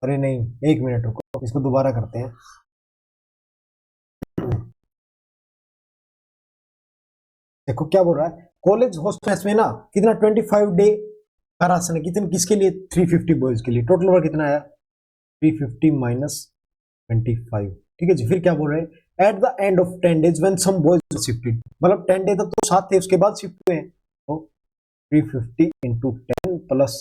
अरे नहीं, 1 मिनट रुको, इसको दोबारा करते हैं। देखो क्या बोल रहा है, कॉलेज हॉस्टल्स में ना कितना 25 डे का राशन है, कितने किसके लिए, 350 बॉयज के लिए। टोटल वर्क कितना आया, 350 माइनस 25। ठीक है जी, फिर क्या बोल रहे हैं, at the end of 10 days when some boys shifted, मतलब 10 डे तक तो साथ थे, उसके बाद शिफ्ट हुए हैं, तो 350 into 10 plus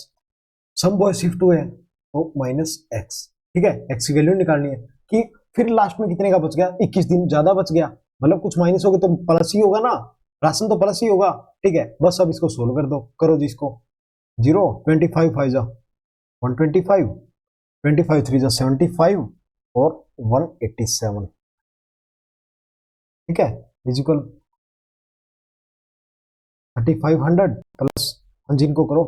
some boys shift हुए हैं तो माइनस एक्स। ठीक है, एक्स की वैल्यू निकालनी है कि फिर लास्ट में कितने का बच गया, 21 दिन ज्यादा बच गया, मतलब कुछ माइनस हो गया तो प्लस ही होगा ना, राशन तो प्लस ही होगा। ठीक है, बस अब इसको सोल्व कर दो, करो जी इसको। 0 25 5 जा 125, 25 3 जा 75, और 187। ठीक है, इजिकल 3500 प्लस, जिनको करो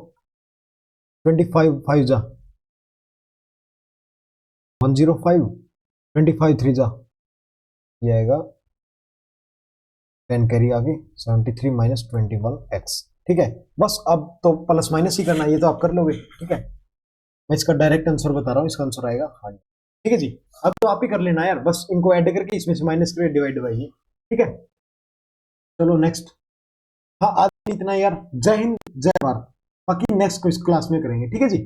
25 5 जा 105, 25 3 जा, ये आएगा 10 कैरी आगे 73 माइनस 21x। ठीक है, बस अब तो प्लस माइनस ही करना है, ये तो आप कर लोगे। ठीक है, मैं इसका डायरेक्ट आंसर बता रहा हूँ, इसका आंसर आएगा हाँ। ठीक है जी, अब तो आप ही कर लेना यार, बस इनको ऐड करके इसमें से माइनस करके डिवाइड बाई। ठीक है, चलो नेक्स्ट। हाँ, आज इतना यार, जय हिंद जय भारत, बाकी नेक्स्ट क्लास में करेंगे। ठीक है जी।